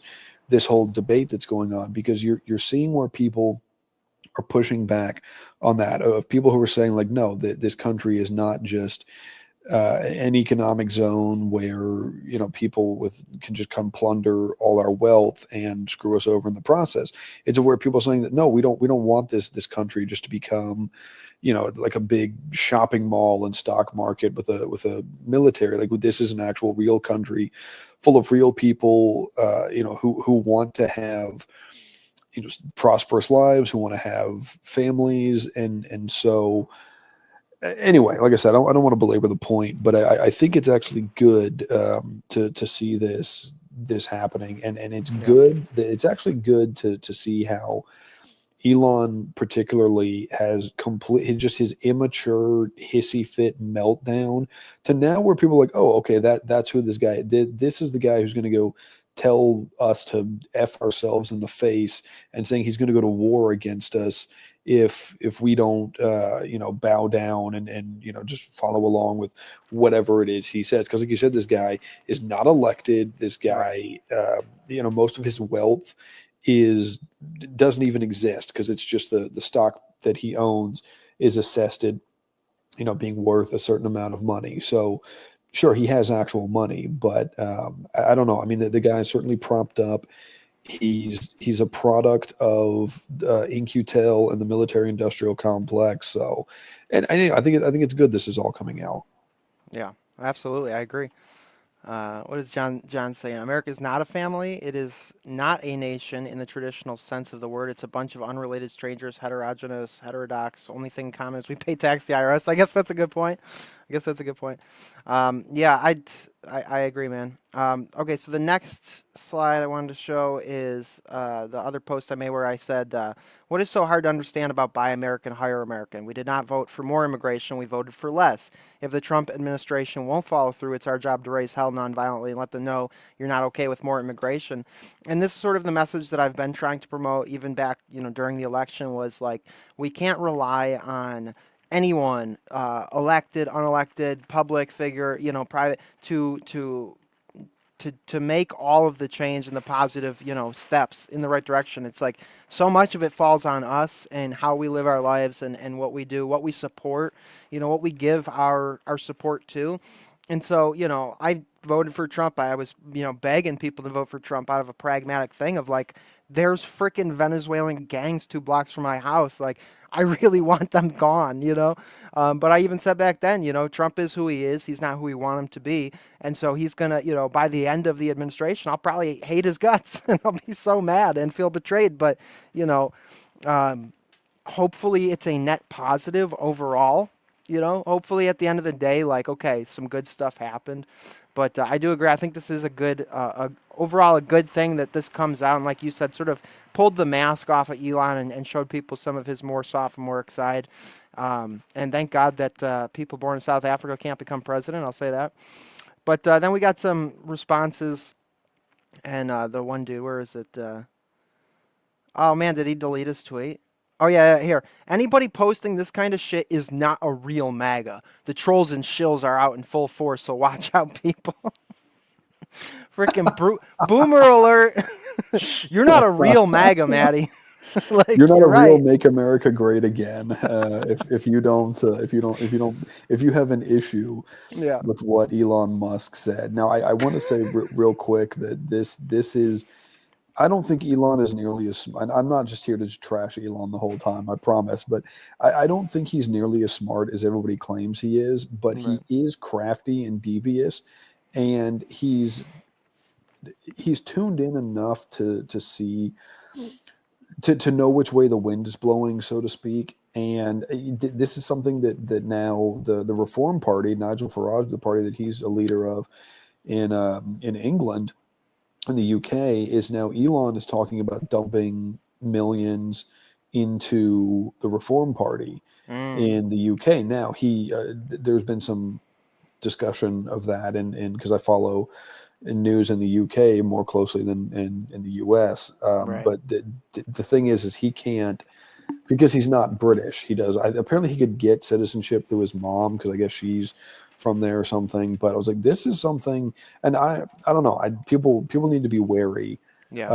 this whole debate that's going on, because you're seeing where people are pushing back on that, of people who are saying, like, no, this country is not just an economic zone where people can just come plunder all our wealth and screw us over in the process. It's where people are saying that, no, we don't want this country just to become like a big shopping mall and stock market with a military. Like, this is an actual real country full of real people, who want to have prosperous lives, who want to have families, and so anyway, like I said, I don't want to belabor the point, but I think it's actually good to see this happening, and it's Yeah. good that it's actually good to see how Elon particularly has just his immature hissy fit meltdown, to now where people are like, oh, okay, that's who this guy. This is the guy who's going to go tell us to F ourselves in the face, and saying he's going to go to war against us if we don't bow down and just follow along with whatever it is he says. Because like you said, this guy is not elected. This Right. guy, most of his wealth is doesn't even exist, because it's just the stock that he owns is assessed at being worth a certain amount of money. So sure, he has actual money, but I don't know. I mean, the guy is certainly propped up. He's a product of In-Q-Tel and the military-industrial complex. So, and I think it's good this is all coming out. Yeah. Absolutely. I agree. What does John say? America is not a family. It is not a nation in the traditional sense of the word. It's a bunch of unrelated strangers, heterodox. Only thing in common is we pay tax to the IRS. I guess that's a good point. I guess that's a good point. Yeah, I agree, man. Okay, so the next slide I wanted to show is the other post I made where I said, what is so hard to understand about Buy American, Hire American? We did not vote for more immigration. We voted for less. If the Trump administration won't follow through, it's our job to raise hell nonviolently and let them know you're not okay with more immigration. And this is sort of the message that I've been trying to promote even back, during the election, was like, we can't rely on anyone, elected, unelected, public figure, private, to make all of the change and the positive, steps in the right direction. It's like so much of it falls on us and how we live our lives and what we do, what we support, what we give our support to. And so, I voted for Trump. I was, begging people to vote for Trump out of a pragmatic thing of like, there's freaking Venezuelan gangs 2 blocks from my house. Like, I really want them gone. But I even said back then, Trump is who he is. He's not who we want him to be. And so he's going to, by the end of the administration, I'll probably hate his guts and I'll be so mad and feel betrayed. But, you know, um, hopefully it's a net positive overall. Hopefully at the end of the day, like, okay, some good stuff happened. But I do agree. I think this is a good, overall, a good thing that this comes out. And like you said, sort of pulled the mask off of Elon and showed people some of his more sophomoric side. And thank God that people born in South Africa can't become president. I'll say that. But then we got some responses. And the one dude, where is it? Oh man, did he delete his tweet? Oh yeah, here. Anybody posting this kind of shit is not a real MAGA. The trolls and shills are out in full force, so watch out, people. Freaking boomer alert! You're not a real MAGA, Maddie. You're Like not you're a real right. "Make America Great Again" if you have an issue Yeah. with what Elon Musk said. Now, I want to say real quick that this is. I don't think Elon is nearly as smart. I'm not just here to just trash Elon the whole time, I promise. But I don't think he's nearly as smart as everybody claims he is. But Right. he is crafty and devious, and he's tuned in enough to see to know which way the wind is blowing, so to speak. And this is something that now the Reform Party, Nigel Farage, the party that he's a leader of in England, in the UK, is now Elon is talking about dumping millions into the Reform Party Mm, in the UK. Now there's been some discussion of that, and because I follow news in the UK more closely than in the US. right. But the thing is he can't, because he's not British. Apparently he could get citizenship through his mom, because I guess she's from there or something. But I was like, this is something, and I don't know. People need to be wary Yeah.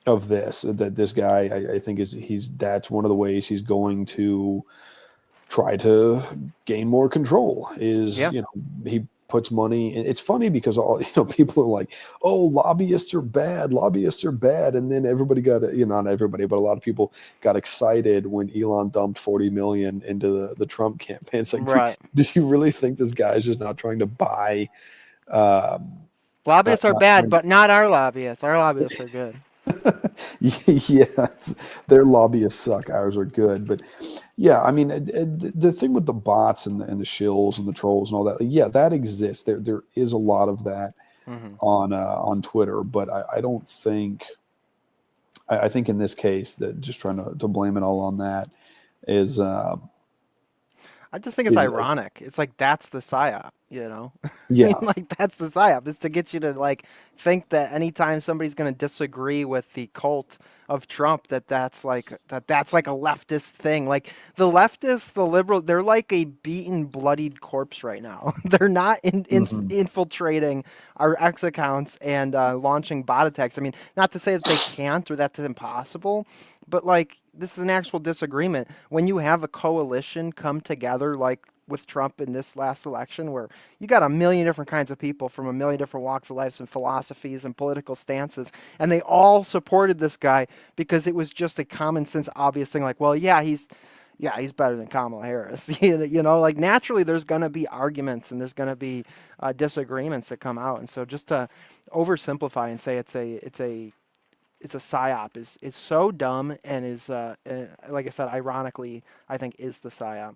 of this. That this guy, I think that's one of the ways he's going to try to gain more control. Is Yeah. he puts money, and it's funny because all people are like, oh, lobbyists are bad, and then everybody got, not everybody, but a lot of people got excited when Elon dumped 40 million into the Trump campaign. It's like, Right. do you really think this guy's just not trying to buy, Lobbyists are not bad, trying but not our lobbyists. Our lobbyists are good. to yes, their lobbyists suck, ours are good. But yeah, I mean, the thing with the bots and the shills and the trolls and all that, yeah, that exists. There is a lot of that Hmm. on Twitter, but I don't think. I think in this case that just trying to blame it all on that is I just think it's is ironic. It's like that's the psyop, you know? I mean, yeah. like that's the psyop is to get you to like think that anytime somebody's going to disagree with the cult of Trump, that's like a leftist thing. Like the leftists, the liberal, they're like a beaten, bloodied corpse right now. They're not Hmm. infiltrating our X accounts and launching bot attacks. I mean, not to say that they can't or that's impossible, but like this is an actual disagreement. When you have a coalition come together, like with Trump in this last election, where you got a million different kinds of people from a million different walks of life and philosophies and political stances, and they all supported this guy because it was just a common sense, obvious thing. Like, well, yeah, he's better than Kamala Harris. Like naturally, there's going to be arguments and there's going to be disagreements that come out, and so just to oversimplify and say it's a psyop is so dumb and is like I said, ironically, I think is the psyop.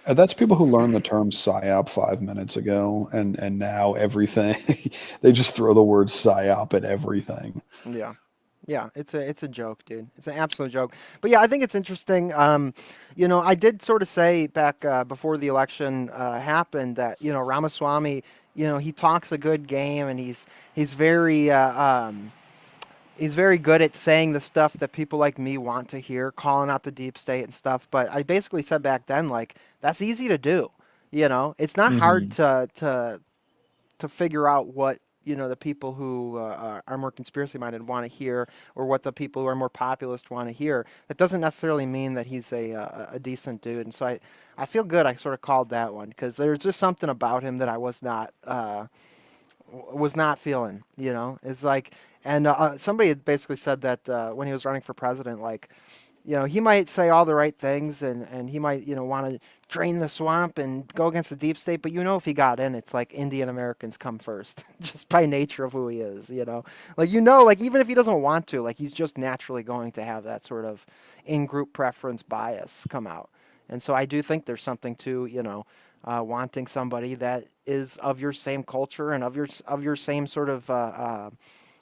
That's people who learned the term psyop 5 minutes ago, and now everything they just throw the word psyop at everything. Yeah. Yeah, it's a joke, dude. It's an absolute joke. But yeah, I think it's interesting. I did sort of say back before the election happened that Ramaswamy, he talks a good game and he's very he's very good at saying the stuff that people like me want to hear, calling out the deep state and stuff. But I basically said back then, like, that's easy to do. It's not hard Hmm. to figure out what the people who are more conspiracy minded want to hear, or what the people who are more populist want to hear. That doesn't necessarily mean that he's a decent dude. And so I feel good. I sort of called that one because there's just something about him that I was not feeling. It's like, and somebody had basically said that when he was running for president, like, he might say all the right things and he might, want to drain the swamp and go against the deep state. But if he got in, it's like Indian Americans come first, just by nature of who he is. Like even if he doesn't want to, like he's just naturally going to have that sort of in-group preference bias come out. And so I do think there's something to, wanting somebody that is of your same culture and of your same sort of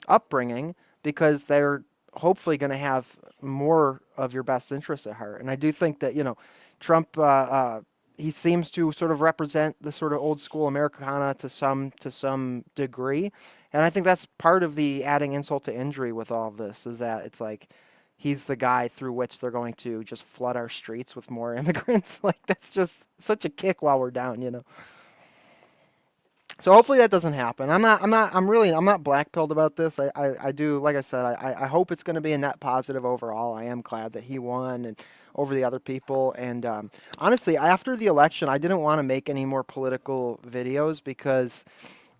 upbringing, because they're hopefully going to have more of your best interests at heart. And I do think that Trump he seems to sort of represent the sort of old school Americana to some degree, and I think that's part of the adding insult to injury with all of this is that it's like he's the guy through which they're going to just flood our streets with more immigrants. Like that's just such a kick while we're down. So hopefully that doesn't happen. I'm not black-pilled about this. I do, like I said, I hope it's going to be a net positive overall. I am glad that he won and over the other people. And honestly, after the election, I didn't want to make any more political videos because,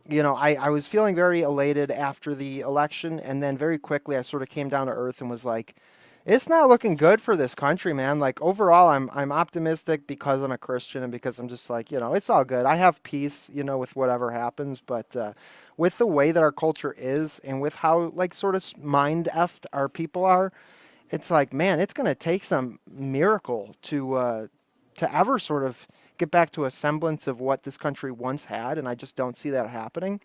I was feeling very elated after the election. And then very quickly, I sort of came down to earth and was like, It's not looking good for this country, man. Like overall, I'm optimistic because I'm a Christian and because I'm just like, it's all good. I have peace, with whatever happens. But with the way that our culture is, and with how like sort of mind effed our people are, it's like, man, it's gonna take some miracle to ever sort of get back to a semblance of what this country once had, and I just don't see that happening.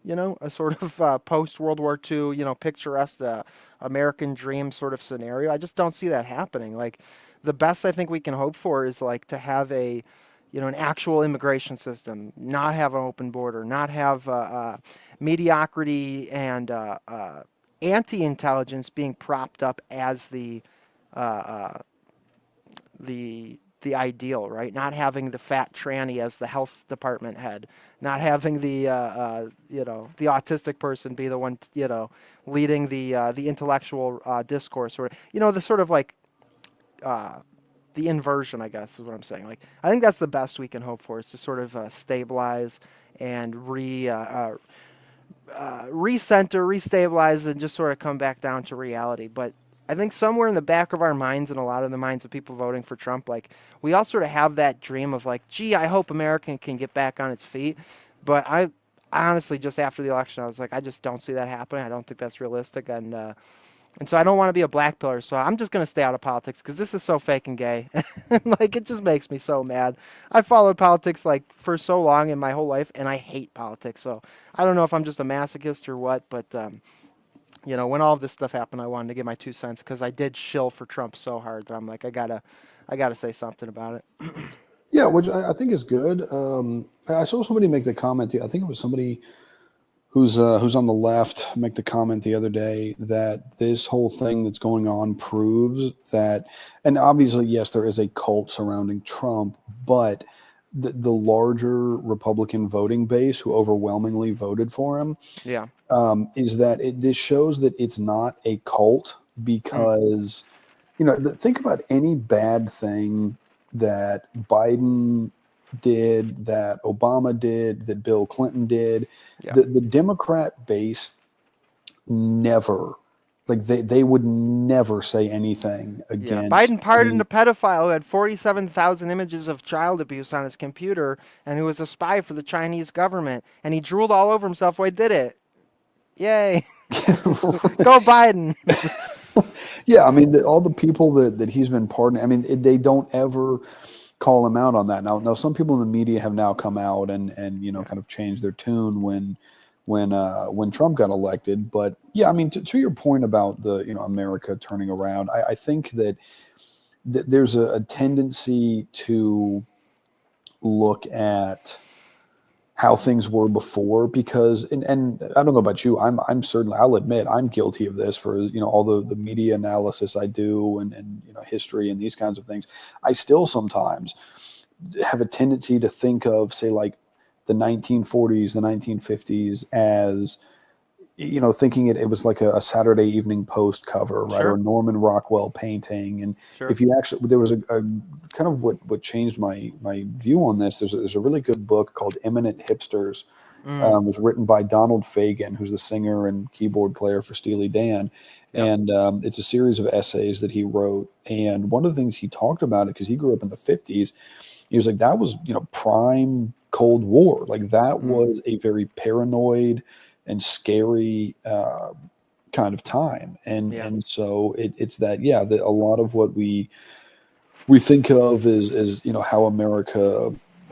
A sort of post World War II, picturesque American dream sort of scenario. I just don't see that happening. Like, the best I think we can hope for is like to have an actual immigration system, not have an open border, not have mediocrity and anti-intelligence being propped up as uh, uh, the ideal, right? Not having the fat tranny as the health department head, not having the autistic person be the one, leading the intellectual discourse, or the sort of like uh, the inversion, I guess, is what I'm saying. Like, I think that's the best we can hope for, is to sort of stabilize and recenter, restabilize, and just sort of come back down to reality. But I think somewhere in the back of our minds, and a lot of the minds of people voting for Trump, like, we all sort of have that dream of like, gee, I hope America can get back on its feet. But I honestly, just after the election, I was like, I just don't see that happening. I don't think that's realistic, and so I don't want to be a black pillar. So I'm just gonna stay out of politics because this is so fake and gay. Like, it just makes me so mad. I followed politics like for so long in my whole life, and I hate politics. So I don't know if I'm just a masochist or what, but when all of this stuff happened, I wanted to give my 2 cents because I did shill for Trump so hard that I'm like, I gotta say something about it. Yeah, which I think is good. I saw somebody make the comment. I think it was somebody who's on the left make the comment the other day that this whole thing that's going on proves that, and obviously, yes, there is a cult surrounding Trump, but the larger Republican voting base who overwhelmingly voted for him, Yeah. is that this shows that it's not a cult Mm. because, think about any bad thing that Biden did, that Obama did, that Bill Clinton did. Yeah. The Democrat base never, like they would never say anything Yeah, against Biden pardoned a any. pedophile who had 47,000 images of child abuse on his computer and who was a spy for the Chinese government. And he drooled all over himself while he did it. Yay. Go Biden. Yeah, I mean, all the people that he's been pardoning, I mean, they don't ever call him out on that. Now, some people in the media have now come out and Yeah. kind of changed their tune when Trump got elected. But yeah, I mean, to your point about the America turning around, I think that there's a tendency to look at how things were before because and I don't know about you, I'm certainly, I'll admit I'm guilty of this for all the media analysis I do and history and these kinds of things. I still sometimes have a tendency to think of, say, like the 1940s, the 1950s as thinking it was like a Saturday Evening Post cover, right, or a Sure. Norman Rockwell painting. And Sure. if you actually, there was a kind of what changed my view on this. There's a really good book called Eminent Hipsters. Mm. It was written by Donald Fagen, who's the singer and keyboard player for Steely Dan. Yep. And it's a series of essays that he wrote. And one of the things he talked about it, because he grew up in the 50s, he was like, that was, prime Cold War. Like that Mm. was a very paranoid and scary kind of time. And Yeah. and so it's that, yeah, that a lot of what we think of as how America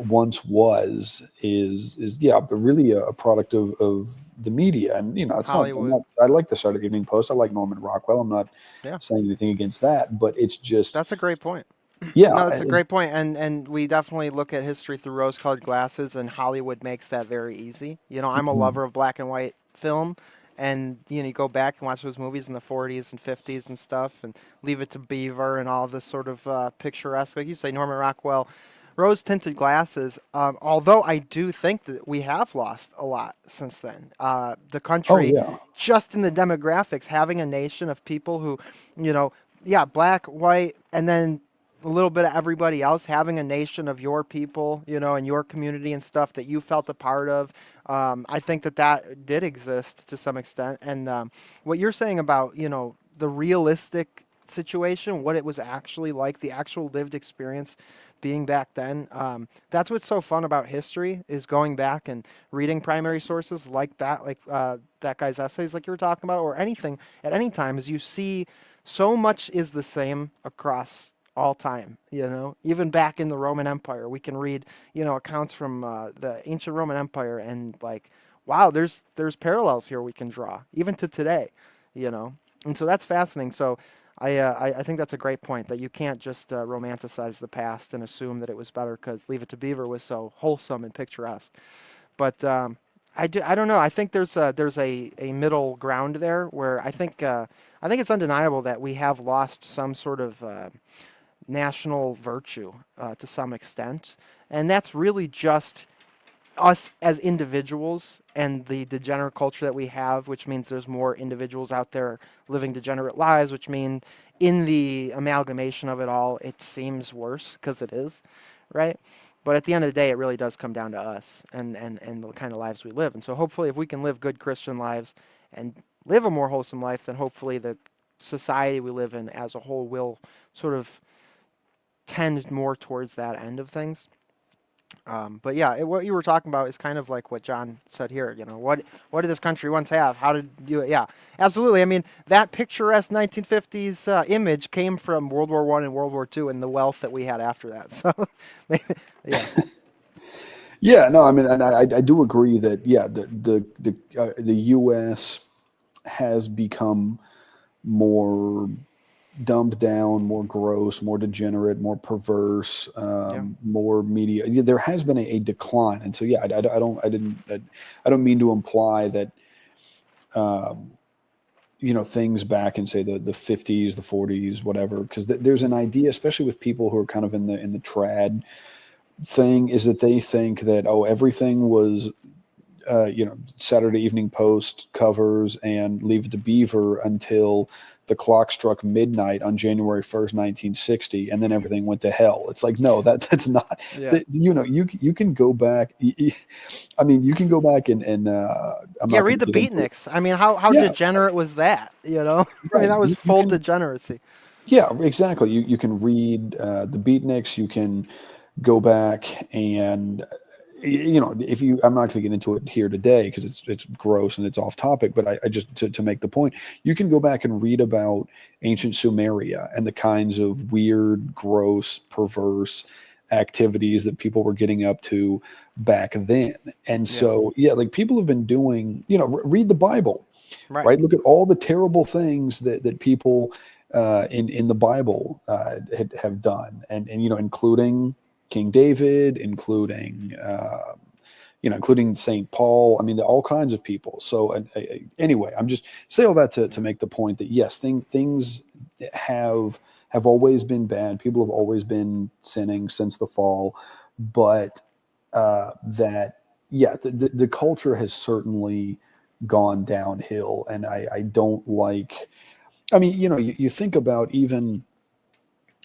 once was is yeah, but really a product of the media. And it's not, Hollywood. I like the Saturday Evening Post, I like Norman Rockwell, I'm not Yeah. saying anything against that, but it's just, That's a great point. yeah. No, that's a great point, and we definitely look at history through rose-colored glasses, and Hollywood makes that very easy. I'm a Mhm. lover of black and white film, and you go back and watch those movies in the 40s and 50s and stuff, and Leave It to Beaver and all this sort of picturesque, like you say, Norman Rockwell, rose-tinted glasses. Although I do think that we have lost a lot since then. The Oh country, yeah. just in the demographics, having a nation of people who, yeah, black, white, and then a little bit of everybody else, having a nation of your people, and your community and stuff that you felt a part of. I think that did exist to some extent. And what you're saying about, the realistic situation, what it was actually like, the actual lived experience being back then. That's what's so fun about history is going back and reading primary sources like that, that guy's essays, like you were talking about, or anything at any time, is you see so much is the same across all time. Even back in the Roman Empire, we can read accounts from the ancient Roman Empire, and like, wow, there's parallels here we can draw even to today. And so that's fascinating. So I think that's a great point, that you can't just romanticize the past and assume that it was better because Leave It to Beaver was so wholesome and picturesque. But I don't know. I think there's a middle ground there where I think it's undeniable that we have lost some sort of national virtue to some extent, and that's really just us as individuals and the degenerate culture that we have, which means there's more individuals out there living degenerate lives, which mean in the amalgamation of it all, it seems worse because it is, right? But at the end of the day, it really does come down to us and the kind of lives we live. And so hopefully if we can live good Christian lives and live a more wholesome life, then hopefully the society we live in as a whole will sort of tend more towards that end of things. But yeah, what you were talking about is kind of like what John said here. What did this country once have? How did you? Yeah, absolutely. I mean, that picturesque 1950s image came from World War I and World War II, and the wealth that we had after that. So, yeah, Yeah, no, I mean, and I do agree that yeah, the U.S. has become more dumbed down, more gross, more degenerate, more perverse, yeah, more media. Yeah, there has been a decline, and so yeah, I don't mean to imply that things back in say the 50s, the 40s, whatever, because there's an idea, especially with people who are kind of in the trad thing, is that they think that everything was Saturday Evening Post covers and Leave It to Beaver until the clock struck midnight on January 1st, 1960, and then everything went to hell. It's like, no, that's not. yeah, You can go back. I mean, you can go back and I'm yeah. not going Read to the get into it. Beatniks. I mean, how Yeah, degenerate was that? I mean, right. that was You full can. degeneracy. Yeah, exactly. You can read the Beatniks. You can go back and if you, I'm not going to get into it here today because it's gross and it's off topic, but I just to make the point, you can go back and read about ancient Sumeria and the kinds of weird, gross, perverse activities that people were getting up to back then. And Yeah, so, yeah, like people have been doing, read the Bible, right. right? Look at all the terrible things that people in the Bible have done, and including King David, including Saint Paul. I mean, all kinds of people. So anyway, I'm just say all that to make the point that yes, things have always been bad. People have always been sinning since the fall, but that yeah, the culture has certainly gone downhill, and I don't like. I mean, you think about even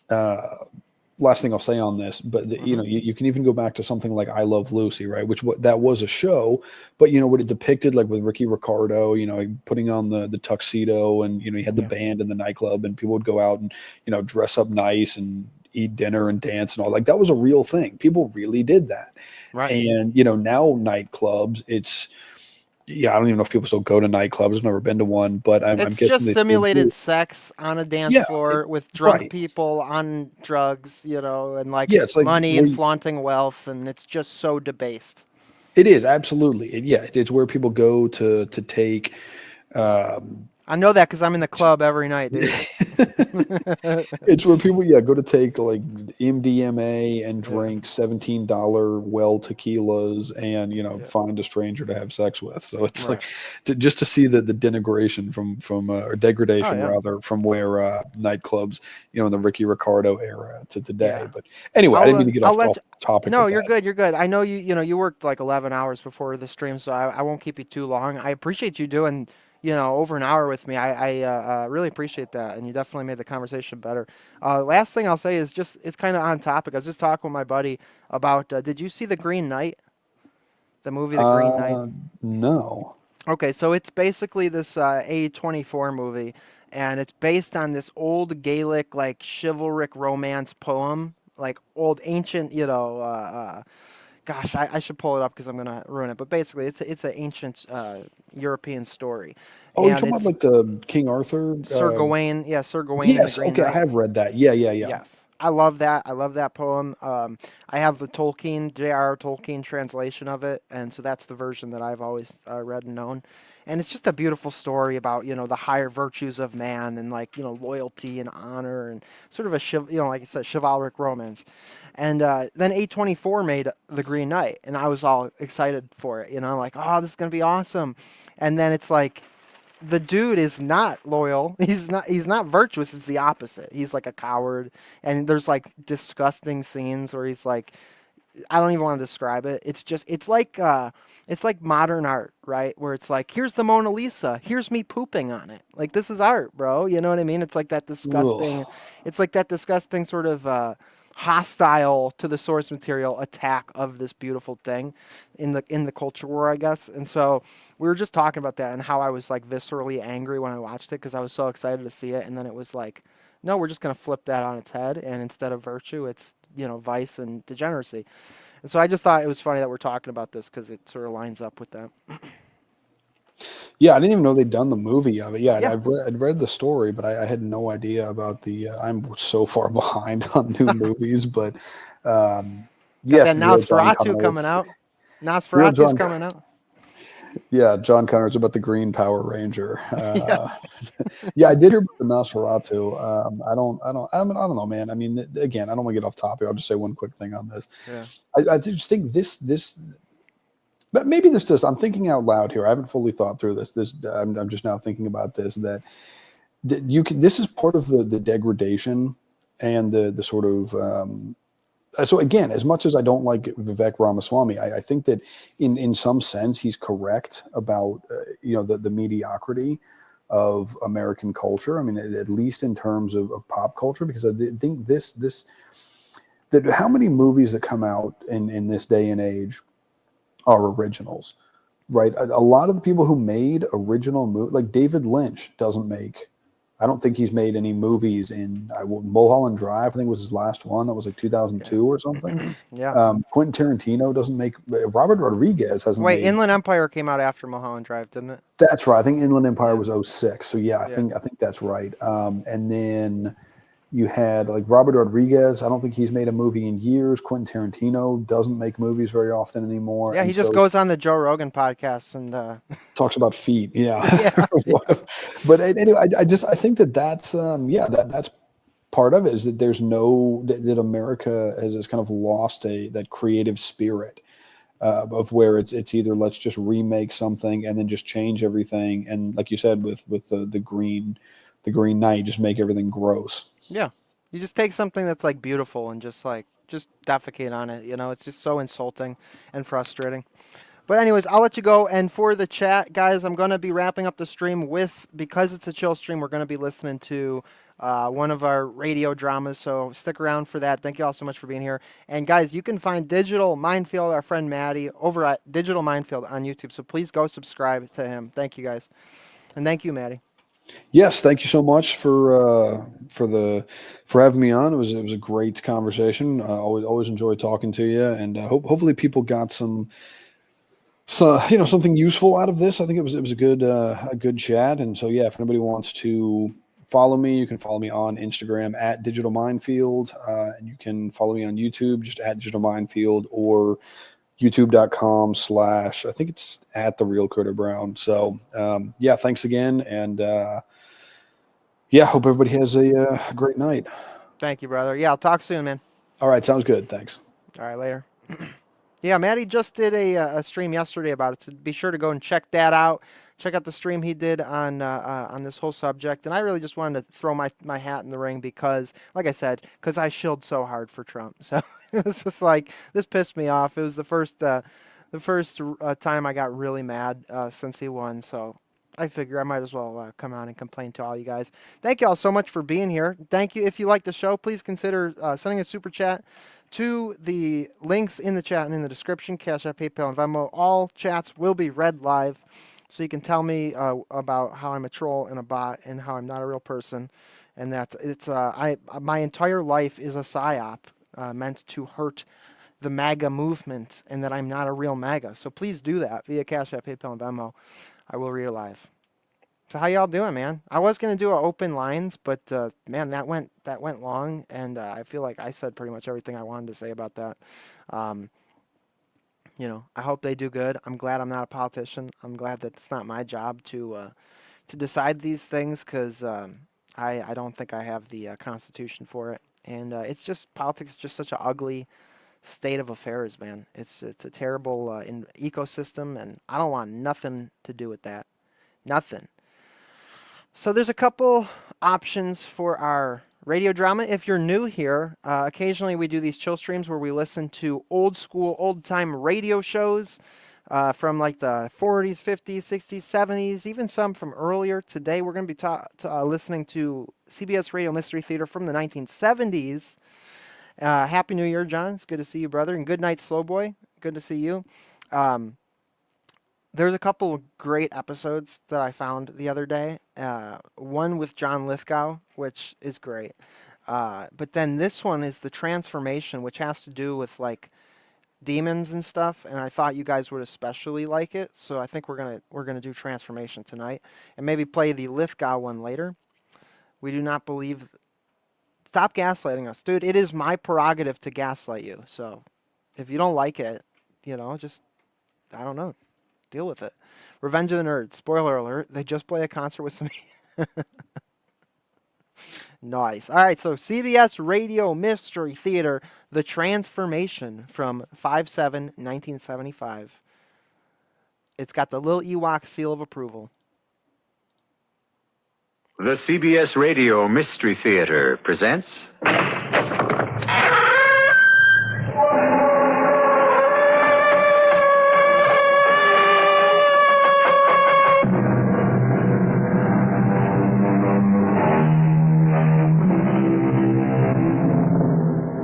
uh, last thing I'll say on this, but Hmm. you can even go back to something like I Love Lucy, right? Which that was a show, but what it depicted, like with Ricky Ricardo, putting on the tuxedo, and he had the Yeah, band in the nightclub, and people would go out and dress up nice and eat dinner and dance and all. Like that was a real thing. People really did that, right. and now nightclubs, it's yeah, I don't even know if people still go to nightclubs. I've never been to one, but I'm It's guessing just they still simulated do. sex on a dance Yeah, floor with drunk right. people on drugs, and like Yeah, it's like money where and flaunting wealth, and it's just so debased. it is absolutely. Yeah, it's where people go to take. Um, I know that because I'm in the club every night, dude. it's where people go to take like MDMA and Yeah, drink $17 well tequilas and yeah, find a stranger to have sex with. So it's like right. just to see the denigration from or Oh degradation yeah, rather from where nightclubs in the Ricky Ricardo era to today. yeah. But anyway, I didn't mean to get I'll off let. topic No, with you're that. good. You're good. I know you worked like 11 hours before the stream, so I won't keep you too long. I appreciate you doing over an hour with me. I really appreciate that, and you definitely made the conversation better. Last thing I'll say is just it's kind of on topic. I was just talking with my buddy about. Did you see The Green Knight? The movie The Green Knight? Uh, no. Okay, so it's basically this A24 movie, and it's based on this old Gaelic like chivalric romance poem, like old ancient, gosh, I should pull it up because I'm gonna ruin it. But basically, it's an ancient European story, Oh, you're and talking about it's like the King Arthur? Sir Gawain, yeah, Sir Gawain and the Yes. Green Okay, I Knight. have read that. Yeah, yeah, yeah. Yes, I love that. I love that poem. I have the Tolkien, J.R. Tolkien translation of it, and so that's the version that I've always read and known. And it's just a beautiful story about the higher virtues of man and like loyalty and honor and sort of a like I said, chivalric romance. And then A24 made The Green Knight, and I was all excited for it. Like, oh, this is gonna be awesome. And then it's like the dude is not loyal. He's not virtuous. It's the opposite. He's like a coward. And there's like disgusting scenes where he's like, I don't even want to describe it. It's like modern art, right? Where it's like, here's the Mona Lisa. Here's me pooping on it. Like this is art, bro. You know what I mean? It's like that Ugh. disgusting. It's like that disgusting sort of hostile to the source material attack of this beautiful thing in the culture war, I guess. And so we were just talking about that and how I was like viscerally angry when I watched it because I was so excited to see it, and then it was like, no, we're just gonna flip that on its head, and instead of virtue, it's vice and degeneracy. And so I just thought it was funny that we're talking about this because it sort of lines up with that. Yeah, I didn't even know they'd done the movie of it. Yeah, Yeah, I'd read the story, but I had no idea about the. I'm so far behind on new movies, but got that yes, real John Nosferatu coming Connors. out. Real Nosferatu's John. coming out. Yeah, John Connors about the Green Power Ranger. Yes. Yeah, I did hear about the Nosferatu. I don't know, man. I mean, again, I don't want to get off topic. I'll just say one quick thing on this. Yeah. I just think this, but maybe this does. I'm thinking out loud here. I haven't fully thought through this. I'm just now thinking about this. That you can. This is part of the degradation and the sort of. So again, as much as I don't like Vivek Ramaswamy, I think that in some sense he's correct about the mediocrity of American culture. I mean, at least in terms of pop culture, because I think that how many movies that come out in this day and age are originals, right? A lot of the people who made original movies, like David Lynch, doesn't make. I don't think he's made any movies in Mulholland Drive. I think was his last one. That was like 2002 or something. Yeah. Quentin Tarantino doesn't make. Robert Rodriguez hasn't Wait, made. Inland Empire came out after Mulholland Drive, didn't it? That's right. I think Inland Empire Yeah. was '06. So yeah, Yeah. I think that's right. And then you had like Robert Rodriguez. I don't think he's made a movie in years. Quentin Tarantino doesn't make movies very often anymore. Yeah, he And just so goes on the Joe Rogan podcast and talks about feet. Yeah. yeah. But anyway, I think that's that's part of it, is that there's no that America has kind of lost that creative spirit of where it's either let's just remake something and then just change everything, and like you said with the Green Knight, just make everything gross. Yeah. You just take something that's like beautiful and just defecate on it, It's just so insulting and frustrating. But anyways, I'll let you go. And for the chat, guys, I'm going to be wrapping up the stream because it's a chill stream, we're going to be listening to one of our radio dramas. So stick around for that. Thank you all so much for being here. And guys, you can find Digital Minefield, our friend Maddie, over at Digital Minefield on YouTube. So please go subscribe to him. Thank you, guys. And thank you, Maddie. Yes, thank you so much for having me on. It was a great conversation. Always enjoy talking to you, and hopefully people got something useful out of this. I think it was a good chat. And so yeah, if anybody wants to follow me, you can follow me on Instagram at Digital Minefield, and you can follow me on YouTube just at Digital Minefield, or youtube.com/ I think it's at The Real Critter Brown. So yeah, thanks again, and yeah, hope everybody has a great night. Thank you, brother. Yeah, I'll talk soon, man. All right, sounds good. Thanks. All right, later. Yeah, Maddie just did a stream yesterday about it, so be sure to go and check that out. Check out the stream he did on this whole subject. And I really just wanted to throw my hat in the ring because, like I said, because I shilled so hard for Trump. So it was just like, this pissed me off. It was the first time I got really mad since he won. So I figure I might as well come on and complain to all you guys. Thank you all so much for being here. Thank you. If you like the show, please consider sending a super chat to the links in the chat and in the description, Cash App, PayPal, and Venmo. All chats will be read live, so you can tell me about how I'm a troll and a bot and how I'm not a real person, and that my entire life is a psyop meant to hurt the MAGA movement, and that I'm not a real MAGA. So please do that via Cash App, PayPal, and Venmo. I will read it live. So how y'all doing, man? I was gonna do open lines, but man, that went long, and I feel like I said pretty much everything I wanted to say about that. I hope they do good. I'm glad I'm not a politician. I'm glad that it's not my job to decide these things, because I don't think I have the constitution for it. And it's just politics is just such an ugly state of affairs, man. It's a terrible ecosystem, and I don't want nothing to do with that. Nothing. So there's a couple options for our radio drama. If you're new here, occasionally we do these chill streams where we listen to old school, old time radio shows from like the 40s, 50s, 60s, 70s, even some from earlier. Today we're going to be listening to CBS Radio Mystery Theater from the 1970s. Happy New Year, John. It's good to see you, brother. And good night, Slow Boy. Good to see you. There's a couple of great episodes that I found the other day. One with John Lithgow, which is great. But then this one is the transformation, which has to do with like demons and stuff. And I thought you guys would especially like it. So I think we're gonna do transformation tonight, and maybe play the Lithgow one later. We do not believe. Stop gaslighting us, dude. It is my prerogative to gaslight you. So if you don't like it, just I don't know. Deal with it. Revenge of the Nerds. Spoiler alert. They just play a concert with some... Nice. All right, so CBS Radio Mystery Theater, The Transformation from 5/7/1975. It's got the little Ewok seal of approval. The CBS Radio Mystery Theater presents...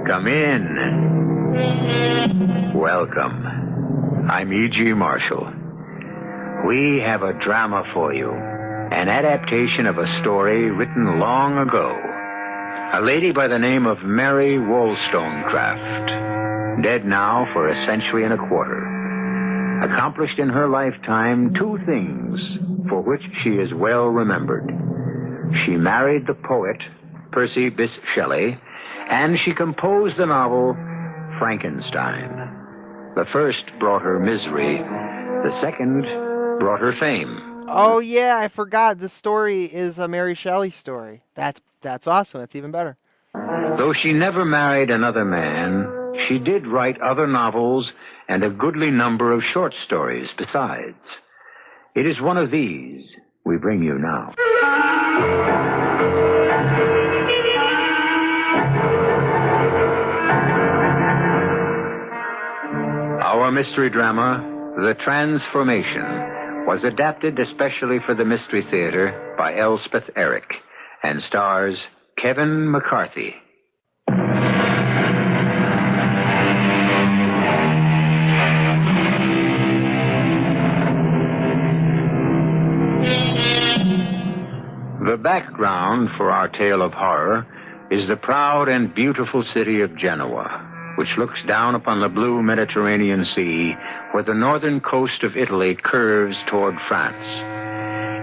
Come in. Welcome. I'm E.G. Marshall. We have a drama for you. An adaptation of a story written long ago. A lady by the name of Mary Wollstonecraft, dead now for a century and a quarter, accomplished in her lifetime two things for which she is well remembered. She married the poet Percy Bysshe Shelley, and she composed the novel Frankenstein. The first brought her misery. The second brought her fame. Oh yeah, I forgot. The story is a Mary Shelley story. That's awesome. That's even better. Though she never married another man, she did write other novels and a goodly number of short stories besides. It is one of these we bring you now. Our mystery drama, The Transformation, was adapted especially for the Mystery Theater by Elspeth Eric and stars Kevin McCarthy. The background for our tale of horror is the proud and beautiful city of Genoa, which looks down upon the blue Mediterranean Sea, where the northern coast of Italy curves toward France.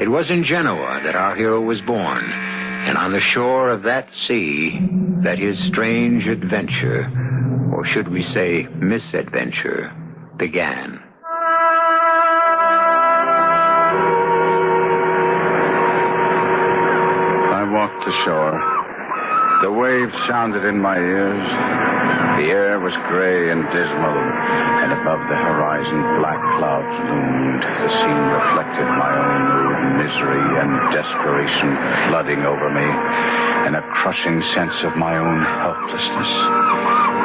It was in Genoa that our hero was born, and on the shore of that sea that his strange adventure, or should we say misadventure, began. I walked ashore. The waves sounded in my ears. The air was gray and dismal, and above the horizon black clouds loomed. The scene reflected my own misery and desperation flooding over me, and a crushing sense of my own helplessness.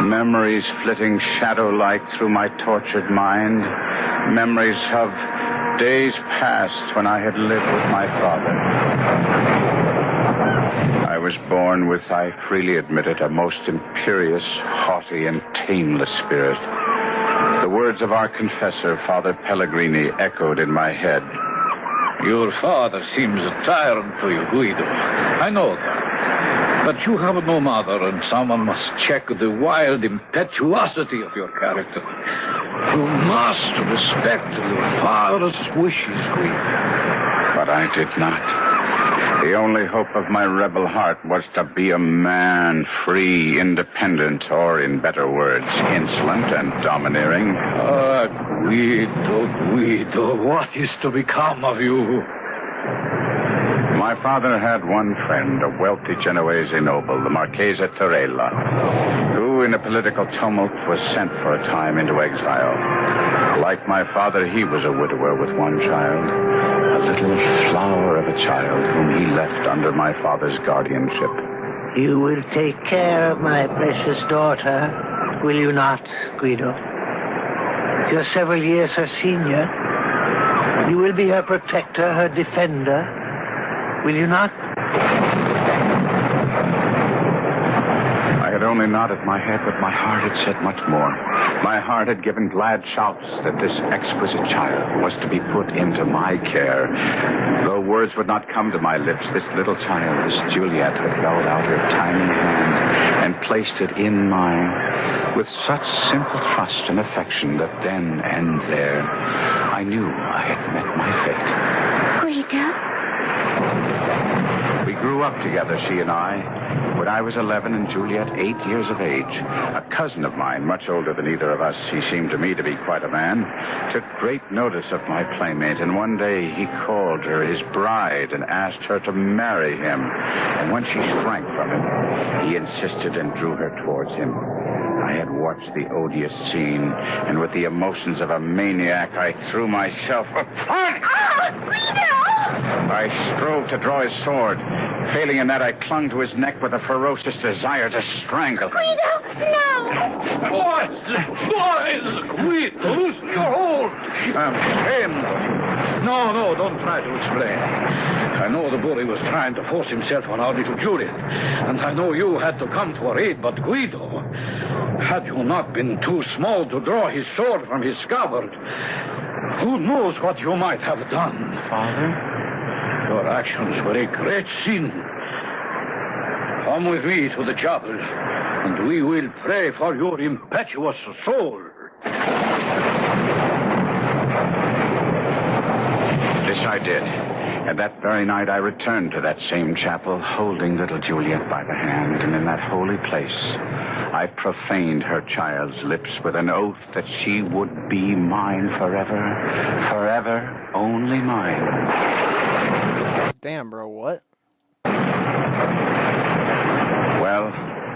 Memories flitting shadow-like through my tortured mind. Memories of days past when I had lived with my father. I was born with, I freely admit it, a most imperious, haughty, and tameless spirit. The words of our confessor, Father Pellegrini, echoed in my head. Your father seems a tyrant to you, Guido. I know that. But you have no mother, and someone must check the wild impetuosity of your character. You must respect your father's wishes, Guido. But I did not. The only hope of my rebel heart was to be a man, free, independent, or, in better words, insolent and domineering. Ah, Guido, what is to become of you? My father had one friend, a wealthy Genoese noble, the Marchese Torella, who, in a political tumult, was sent for a time into exile. Like my father, he was a widower with one child, a little flower of a child whom he left under my father's guardianship. You will take care of my precious daughter, will you not, Guido? You're several years her senior. You will be her protector, her defender, will you not? I had only nodded my head, but my heart had said much more. My heart had given glad shouts that this exquisite child was to be put into my care. Though words would not come to my lips, this little child, this Juliet, had held out her tiny hand and placed it in mine with such simple trust and affection that then and there I knew I had met my fate. Guido? We grew up together, she and I. When I was 11 and Juliet 8 years of age, a cousin of mine, much older than either of us, he seemed to me to be quite a man, took great notice of my playmate, and one day he called her his bride and asked her to marry him. And when she shrank from him, he insisted and drew her towards him. I had watched the odious scene, and with the emotions of a maniac, I threw myself upon him. Oh, Guido! I strove to draw his sword. Failing in that, I clung to his neck with a ferocious desire to strangle him. Guido, no! Boys! Guido, loosen your hold! I'm ashamed. No, don't try to explain. I know the bully was trying to force himself on our little Juliet, and I know you had to come to her aid, but Guido, had you not been too small to draw his sword from his scabbard, who knows what you might have done? Father? Your actions were a great sin. Come with me to the chapel, and we will pray for your impetuous soul. This I did. And that very night I returned to that same chapel, holding little Juliet by the hand, and in that holy place I profaned her child's lips with an oath that she would be mine forever, forever, only mine. Damn, bro, what? Well,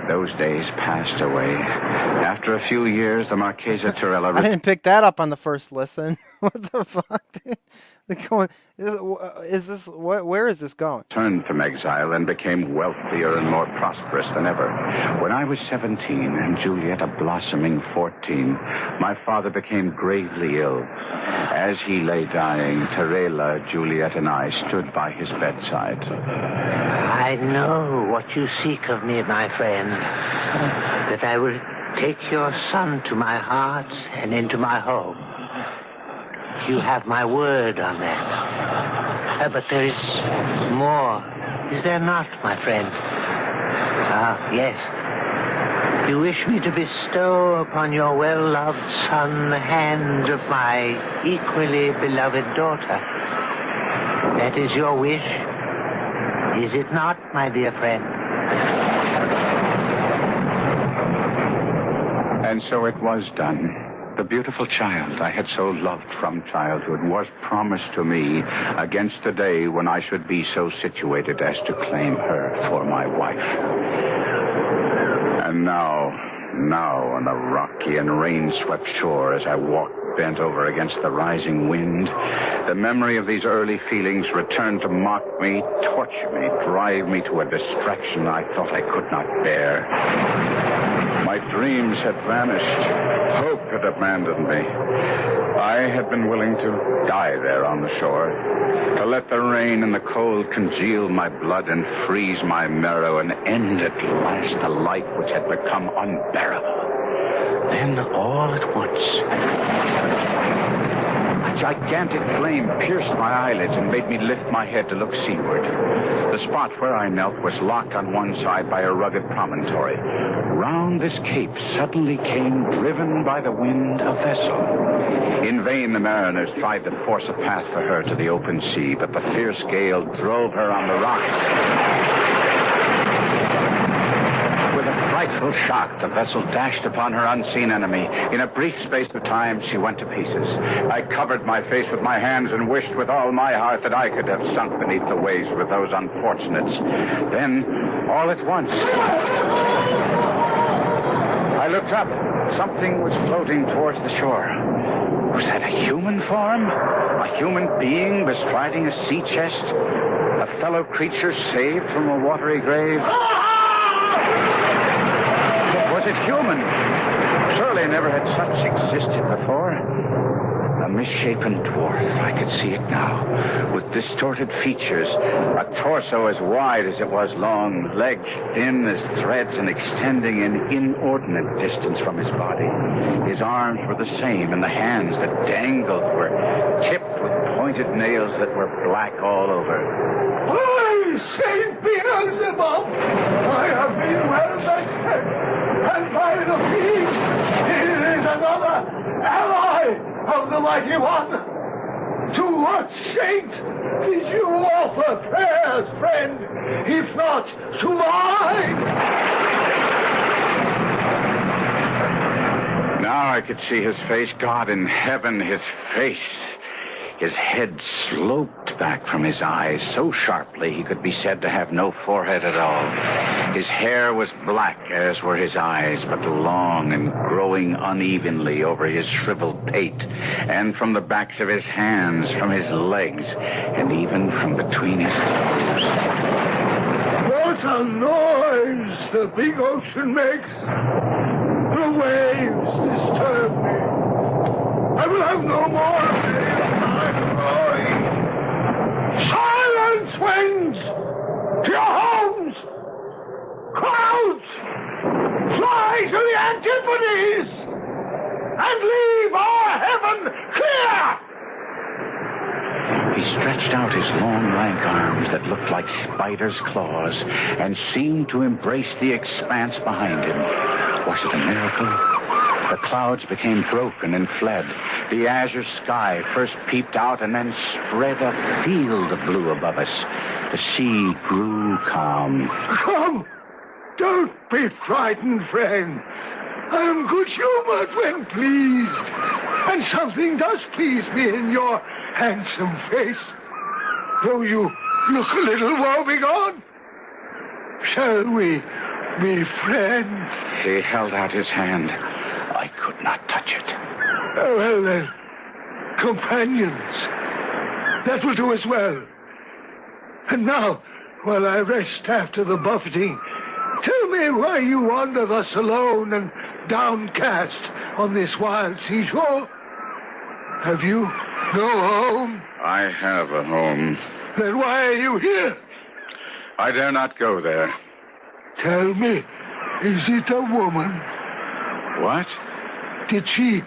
those days passed away. After a few years, the Marchesa Torella... I didn't pick that up on the first listen. What the fuck, dude? Where is this going? Returned from exile and became wealthier and more prosperous than ever. When I was 17 and Juliet a blossoming 14, my father became gravely ill. As he lay dying, Torella, Juliet, and I stood by his bedside. I know what you seek of me, my friend. That I will take your son to my heart and into my home. You have my word on that. But there is more. Is there not, my friend? Ah, yes. You wish me to bestow upon your well-loved son the hand of my equally beloved daughter. That is your wish, is it not, my dear friend? And so it was done. The beautiful child I had so loved from childhood was promised to me against the day when I should be so situated as to claim her for my wife. And now on the rocky and rain-swept shore, as I walked bent over against the rising wind, the memory of these early feelings returned to mock me, torture me, drive me to a distraction I thought I could not bear. My dreams had vanished. Hope had abandoned me. I had been willing to die there on the shore, to let the rain and the cold congeal my blood and freeze my marrow and end at last a life which had become unbearable. Then, all at once, a gigantic flame pierced my eyelids and made me lift my head to look seaward. The spot where I knelt was locked on one side by a rugged promontory. Round this cape suddenly came, driven by the wind, a vessel. In vain the mariners tried to force a path for her to the open sea, but the fierce gale drove her on the rocks. With a frightful shock, the vessel dashed upon her unseen enemy. In a brief space of time, she went to pieces. I covered my face with my hands and wished with all my heart that I could have sunk beneath the waves with those unfortunates. Then, all at once, I looked up. Something was floating towards the shore. Was that a human form? A human being bestriding a sea chest? A fellow creature saved from a watery grave? Was it human? Surely never had such existed before. A misshapen dwarf, I could see it now, with distorted features, a torso as wide as it was long, legs thin as threads and extending an inordinate distance from his body. His arms were the same, and the hands that dangled were tipped with pointed nails that were black all over. By Saint Beelzebub, I have been well vested, and by the fiend, here is another ally of the mighty one. To what saint did you offer prayers, friend, if not to mine? Now I could see his face. God in heaven, his face. His head sloped back from his eyes so sharply he could be said to have no forehead at all. His hair was black, as were his eyes, but long and growing unevenly over his shriveled pate, and from the backs of his hands, from his legs, and even from between his toes. What a noise the big ocean makes! The waves disturb me. I will have no more of this. Silence, winds! To your homes! Clouds! Fly to the antipodes! And leave our heaven clear! He stretched out his long, lank arms that looked like spiders' claws and seemed to embrace the expanse behind him. Was it a miracle? The clouds became broken and fled. The azure sky first peeped out and then spread a field of blue above us. The sea grew calm. Come! Don't be frightened, friend. I am good-humored when pleased. And something does please me in your handsome face. Though you look a little woebegone. Shall we be friends? He held out his hand. I could not touch it. Well, then, companions. That will do as well. And now, while I rest after the buffeting, tell me why you wander thus alone and downcast on this wild seashore. Have you no home? I have a home. Then why are you here? I dare not go there. Tell me, is it a woman? What? Did she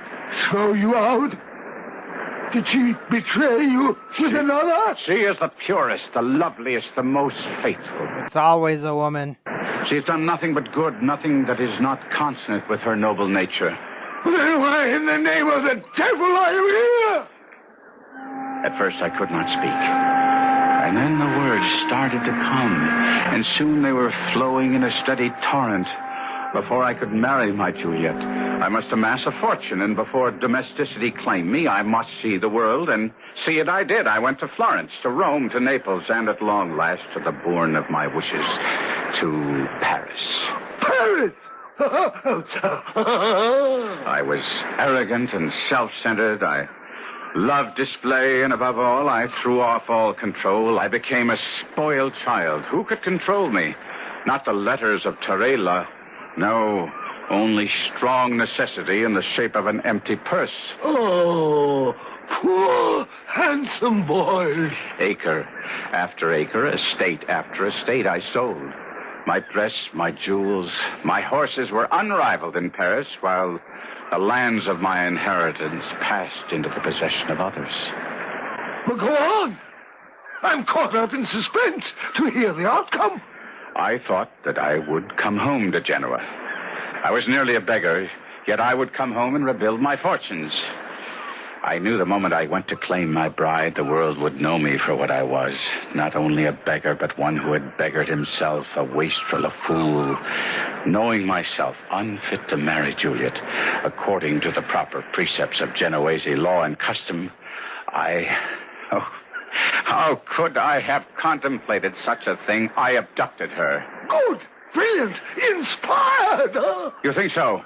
throw you out? Did she betray you with another? She is the purest, the loveliest, the most faithful. It's always a woman. She has done nothing but good, nothing that is not consonant with her noble nature. Then why in the name of the devil are you here? At first I could not speak. And then the words started to come, and soon they were flowing in a steady torrent. Before I could marry my Juliet, I must amass a fortune, and before domesticity claimed me, I must see the world, and see it I did. I went to Florence, to Rome, to Naples, and at long last to the bourne of my wishes, to Paris. Paris! I was arrogant and self-centered. I loved display, and above all, I threw off all control. I became a spoiled child. Who could control me? Not the letters of Tarela. No, Only strong necessity in the shape of an empty purse. Oh, poor, handsome boy. Acre after acre, estate after estate I sold. My dress, my jewels, my horses were unrivaled in Paris, while the lands of my inheritance passed into the possession of others. Well, go on. I'm caught up in suspense to hear the outcome. I thought that I would come home to Genoa. I was nearly a beggar, yet I would come home and rebuild my fortunes. I knew the moment I went to claim my bride, the world would know me for what I was. Not only a beggar, but one who had beggared himself, a wastrel, a fool. Knowing myself unfit to marry Juliet, according to the proper precepts of Genoese law and custom, how could I have contemplated such a thing? I abducted her. Good, brilliant, inspired. Huh? You think so?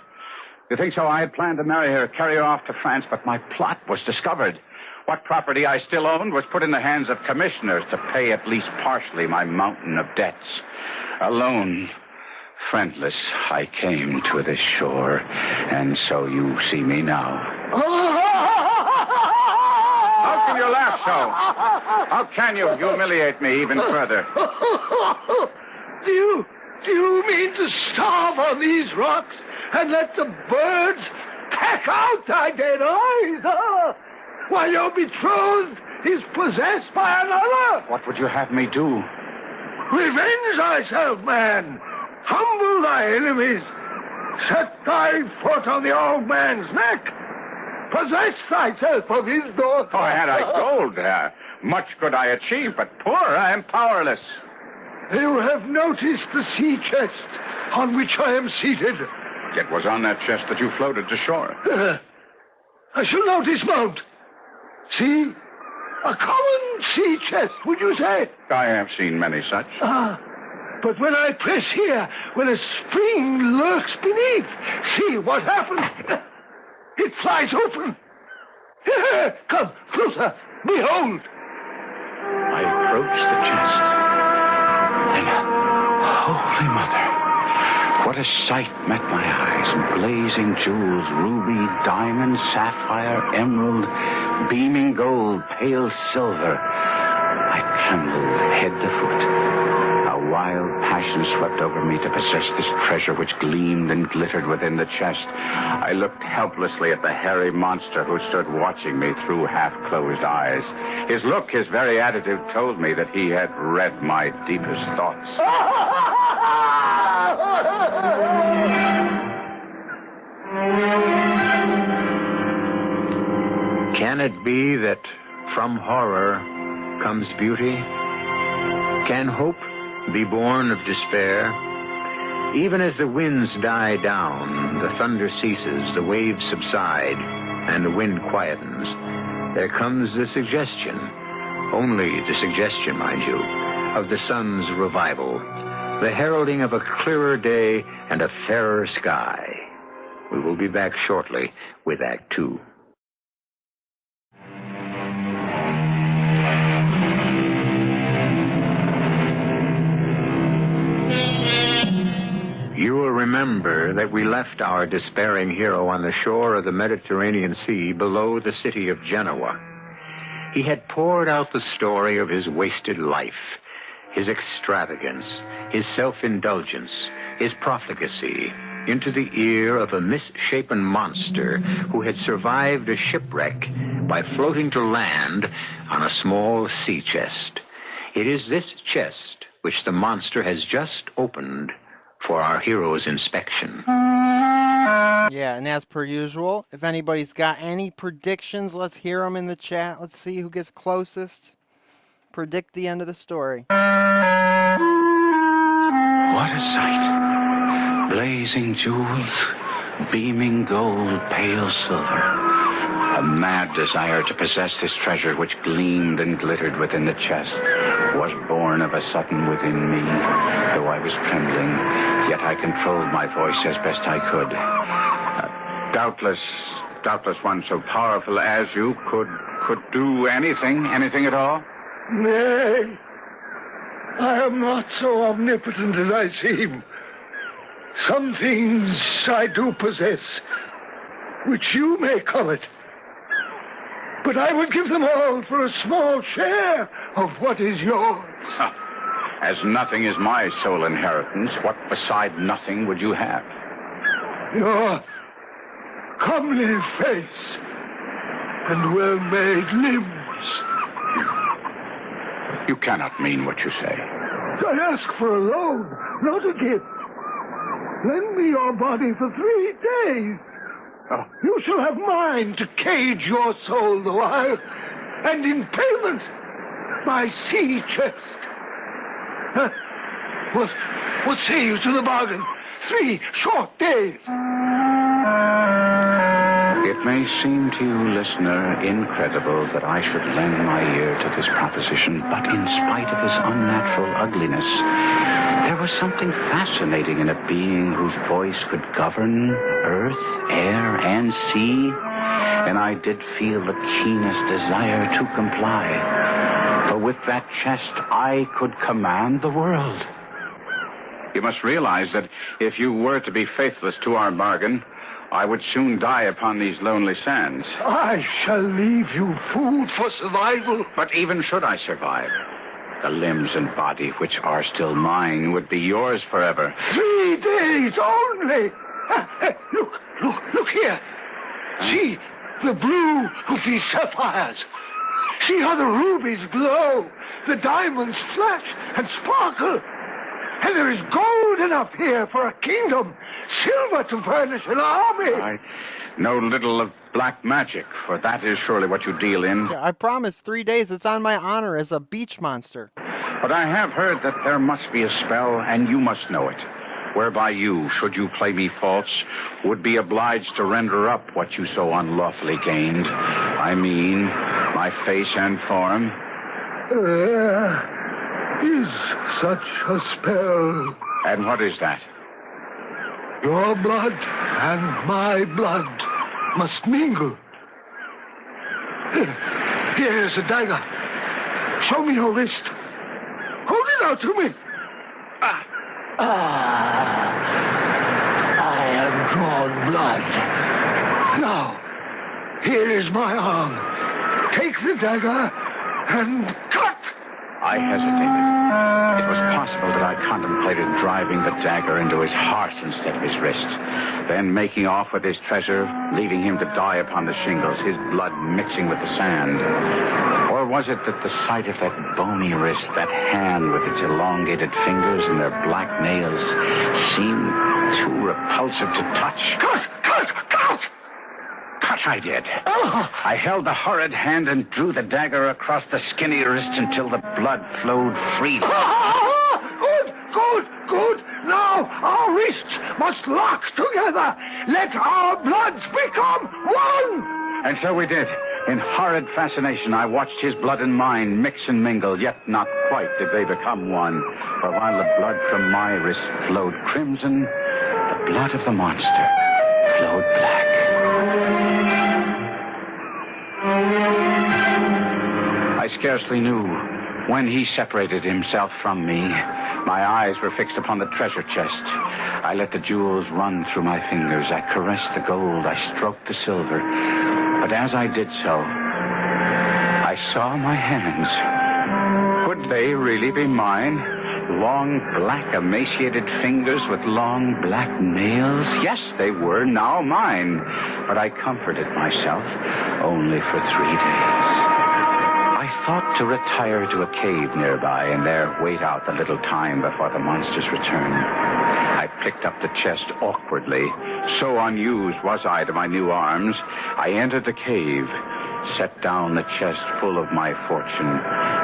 You think so? I had planned to marry her, carry her off to France, but my plot was discovered. What property I still owned was put in the hands of commissioners to pay at least partially my mountain of debts. Alone, friendless, I came to this shore, and so you see me now. How can you laugh so? How can you humiliate me even further? Do you mean to starve on these rocks and let the birds peck out thy dead eyes? Huh? While your betrothed is possessed by another? What would you have me do? Revenge thyself, man. Humble thy enemies. Set thy foot on the old man's neck. Possess thyself of his daughter. Oh, had I gold, much could I achieve, but poor, I am powerless. You have noticed the sea chest on which I am seated. It was on that chest that you floated to shore. I shall now dismount. See? A common sea chest, would you say? I have seen many such. But when I press here, when a spring lurks beneath, see what happens? It flies open. Come, closer. Behold. I approached the chest. And, Holy Mother, what a sight met my eyes. Blazing jewels, ruby, diamond, sapphire, emerald, beaming gold, pale silver. I trembled head to foot. A wild passion swept over me to possess this treasure which gleamed and glittered within the chest. I looked helplessly at the hairy monster who stood watching me through half-closed eyes. His look, his very attitude told me that he had read my deepest thoughts. Can it be that from horror comes beauty? Can hope be born of despair? Even as the winds die down, the thunder ceases, the waves subside, and the wind quietens, there comes the suggestion, only the suggestion, mind you, of the sun's revival, the heralding of a clearer day and a fairer sky. We will be back shortly with Act Two. You will remember that we left our despairing hero on the shore of the Mediterranean Sea below the city of Genoa. He had poured out the story of his wasted life, his extravagance, his self-indulgence, his profligacy, into the ear of a misshapen monster who had survived a shipwreck by floating to land on a small sea chest. It is this chest which the monster has just opened for our hero's inspection. Yeah, and as per usual, if anybody's got any predictions, let's hear them in the chat. Let's see who gets closest. Predict the end of the story. What a sight. Blazing jewels, beaming gold, pale silver. A mad desire to possess this treasure which gleamed and glittered within the chest was born of a sudden within me. Though I was trembling, yet I controlled my voice as best I could. Doubtless one so powerful as you could do anything at all? Nay, I am not so omnipotent as I seem. Some things I do possess, which you may covet. But I would give them all for a small share of what is yours. As nothing is my sole inheritance, what beside nothing would you have? Your comely face and well-made limbs. You cannot mean what you say. I ask for a loan, not a gift. Lend me your body for 3 days. Oh. You shall have mine to cage your soul the while, and in payment, my sea chest. What say you to the bargain? 3 short days. It may seem to you, listener, incredible that I should lend my ear to this proposition, but in spite of his unnatural ugliness, there was something fascinating in a being whose voice could govern earth, air, and sea, and I did feel the keenest desire to comply. For with that chest, I could command the world. You must realize that if you were to be faithless to our bargain, I would soon die upon these lonely sands. I shall leave you food for survival. But even should I survive, the limbs and body which are still mine would be yours forever. 3 days only. Look here. See the blue of these sapphires. See how the rubies glow, the diamonds flash and sparkle. And there is gold enough here for a kingdom, silver to furnish an army. I know little of black magic, for that is surely what you deal in. I promise 3 days. It's on my honor as a beach monster. But I have heard that there must be a spell, and you must know it, whereby you, should you play me false, would be obliged to render up what you so unlawfully gained. I mean, my face and form. Is such a spell. And what is that? Your blood and my blood must mingle. Here's a dagger. Show me your wrist. Hold it out to me. I have drawn blood. Now, here is my arm. Take the dagger and cut. I hesitated. It was possible that I contemplated driving the dagger into his heart instead of his wrist, then making off with his treasure, leaving him to die upon the shingles, his blood mixing with the sand. Or was it that the sight of that bony wrist, that hand with its elongated fingers and their black nails, seemed too repulsive to touch? Cut! Cut I did. I held the horrid hand and drew the dagger across the skinny wrist until the blood flowed freely. Good. Now our wrists must lock together. Let our bloods become one. And so we did. In horrid fascination, I watched his blood and mine mix and mingle, yet not quite did they become one. For while the blood from my wrist flowed crimson, the blood of the monster flowed black. I scarcely knew when he separated himself from me. My eyes were fixed upon the treasure chest. I let the jewels run through my fingers. I caressed the gold. I stroked the silver. But as I did so, I saw my hands. Could they really be mine? Long, black, emaciated fingers with long, black nails? Yes, they were now mine. But I comforted myself only for 3 days. I thought to retire to a cave nearby and there wait out the little time before the monster's return. I picked up the chest awkwardly. So unused was I to my new arms. I entered the cave, set down the chest full of my fortune,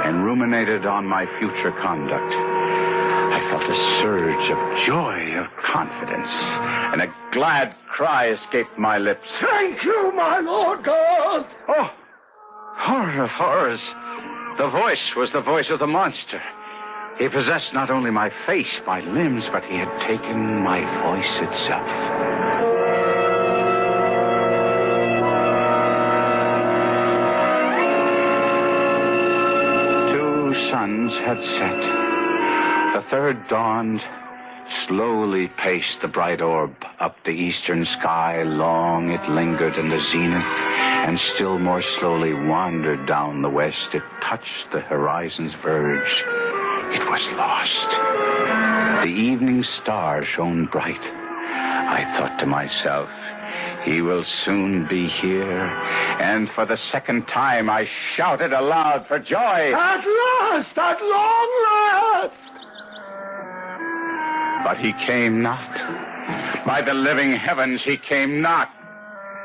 and ruminated on my future conduct. I felt a surge of joy, of confidence, and a glad cry escaped my lips. Thank you, my Lord God. Oh, horror of horrors. The voice was the voice of the monster. He possessed not only my face, my limbs, but he had taken my voice itself. Two suns had set. The third dawned, slowly paced the bright orb up the eastern sky. Long it lingered in the zenith, and still more slowly wandered down the west. It touched the horizon's verge. It was lost. The evening star shone bright. I thought to myself, he will soon be here. And for the second time, I shouted aloud for joy. At last! At long last! But he came not. By the living heavens, he came not.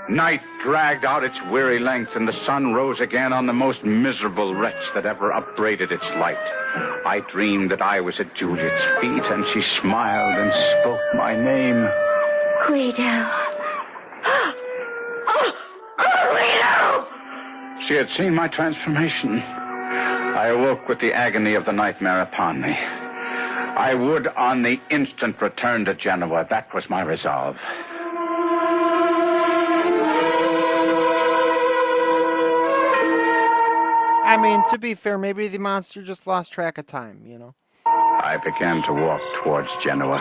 Night dragged out its weary length, and the sun rose again on the most miserable wretch that ever upbraided its light. I dreamed that I was at Juliet's feet, and she smiled and spoke my name. Guido. Oh, Guido! She had seen my transformation. I awoke with the agony of the nightmare upon me. I would on the instant return to Genoa. That was my resolve. I mean, to be fair, maybe the monster just lost track of time, you know? I began to walk towards Genoa.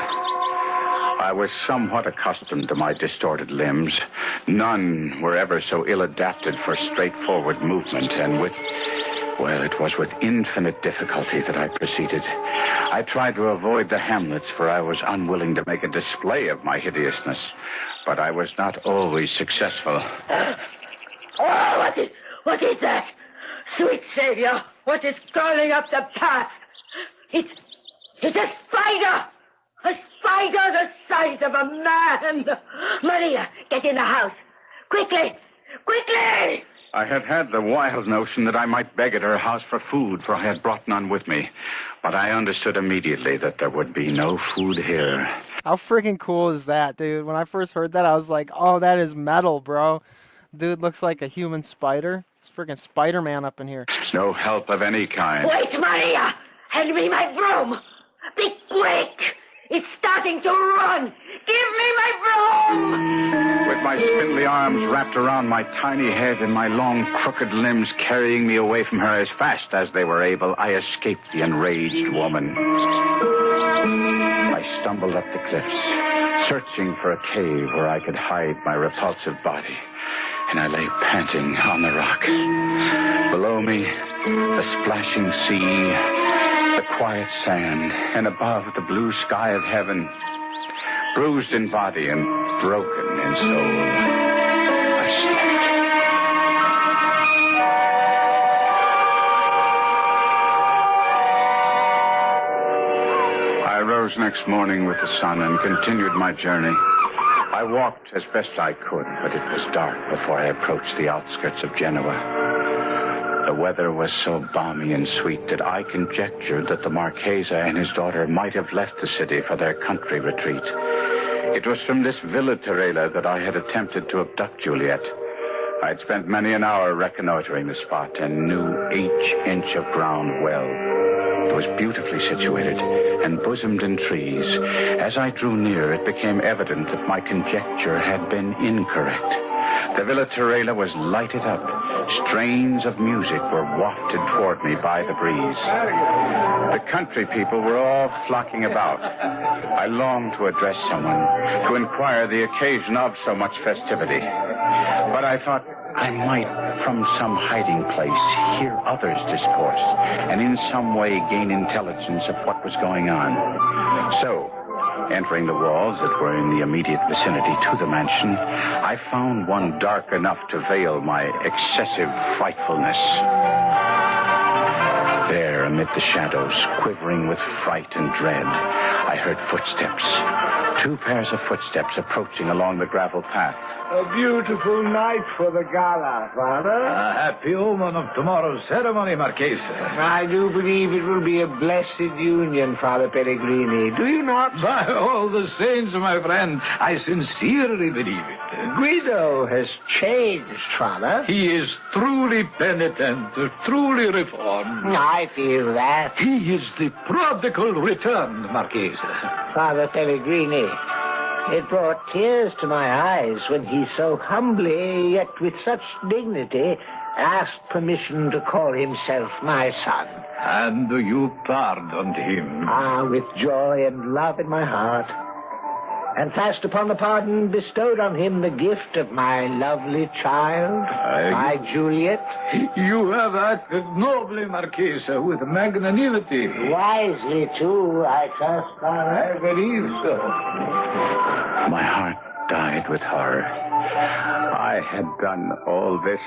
I was somewhat accustomed to my distorted limbs. None were ever so ill-adapted for straightforward movement, and it was with infinite difficulty that I proceeded. I tried to avoid the hamlets, for I was unwilling to make a display of my hideousness, but I was not always successful. Oh, what is that? Sweet Savior, what is crawling up the path? It's a spider! A spider the size of a man! Maria, get in the house. Quickly! Quickly! I had had the wild notion that I might beg at her house for food, for I had brought none with me. But I understood immediately that there would be no food here. How freaking cool is that, dude? When I first heard that, I was like, oh, that is metal, bro. Dude looks like a human spider. It's freaking Spider-Man up in here. No help of any kind. Wait, Maria! Hand me my broom! Be quick! It's starting to run! Give me my broom! With my spindly arms wrapped around my tiny head and my long, crooked limbs carrying me away from her as fast as they were able, I escaped the enraged woman. I stumbled up the cliffs, searching for a cave where I could hide my repulsive body. And I lay panting on the rock. Below me, the splashing sea, the quiet sand, and above, the blue sky of heaven. Bruised in body and broken in soul, I slept. I rose next morning with the sun and continued my journey. I walked as best I could, but it was dark before I approached the outskirts of Genoa. The weather was so balmy and sweet that I conjectured that the Marchese and his daughter might have left the city for their country retreat. It was from this Villa Terela that I had attempted to abduct Juliet. I had spent many an hour reconnoitering the spot and knew each inch of ground well. It was beautifully situated and bosomed in trees. As I drew near, it became evident that my conjecture had been incorrect. The Villa Terela was lighted up. Strains of music were wafted toward me by the breeze. The country people were all flocking about. I longed to address someone, to inquire the occasion of so much festivity. But I thought I might, from some hiding place, hear others discourse, and in some way gain intelligence of what was going on. So, entering the walls that were in the immediate vicinity to the mansion, I found one dark enough to veil my excessive frightfulness. There, amid the shadows, quivering with fright and dread, I heard footsteps. 2 pairs of footsteps approaching along the gravel path. A beautiful night for the gala, Father. A happy omen of tomorrow's ceremony, Marchese. I do believe it will be a blessed union, Father Pellegrini. Do you not? By all the saints, my friend, I sincerely believe it. Guido has changed, Father. He is truly penitent, truly reformed. I feel that. He is the prodigal returned, Marchese. Father Pellegrini, it brought tears to my eyes when he so humbly, yet with such dignity, asked permission to call himself my son. And you pardoned him. Ah, with joy and love in my heart. And fast upon the pardon bestowed on him the gift of my lovely child, my Juliet. You have acted nobly, Marchesa, with magnanimity. Wisely, too, I trust, Father. I believe so. My heart died with horror. I had done all this.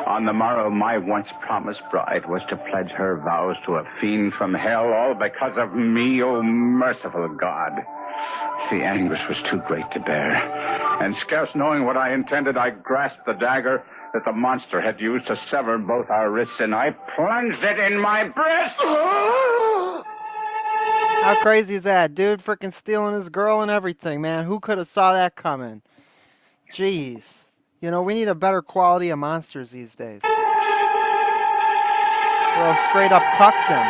On the morrow, my once promised bride was to pledge her vows to a fiend from hell, all because of me, oh merciful God. The anguish was too great to bear, and scarce knowing what I intended, I grasped the dagger that the monster had used to sever both our wrists, and I plunged it in my breast. How crazy is that? Dude freaking stealing his girl and everything, man. Who could have saw that coming? Jeez. You know, we need a better quality of monsters these days. Bro, straight up cucked him.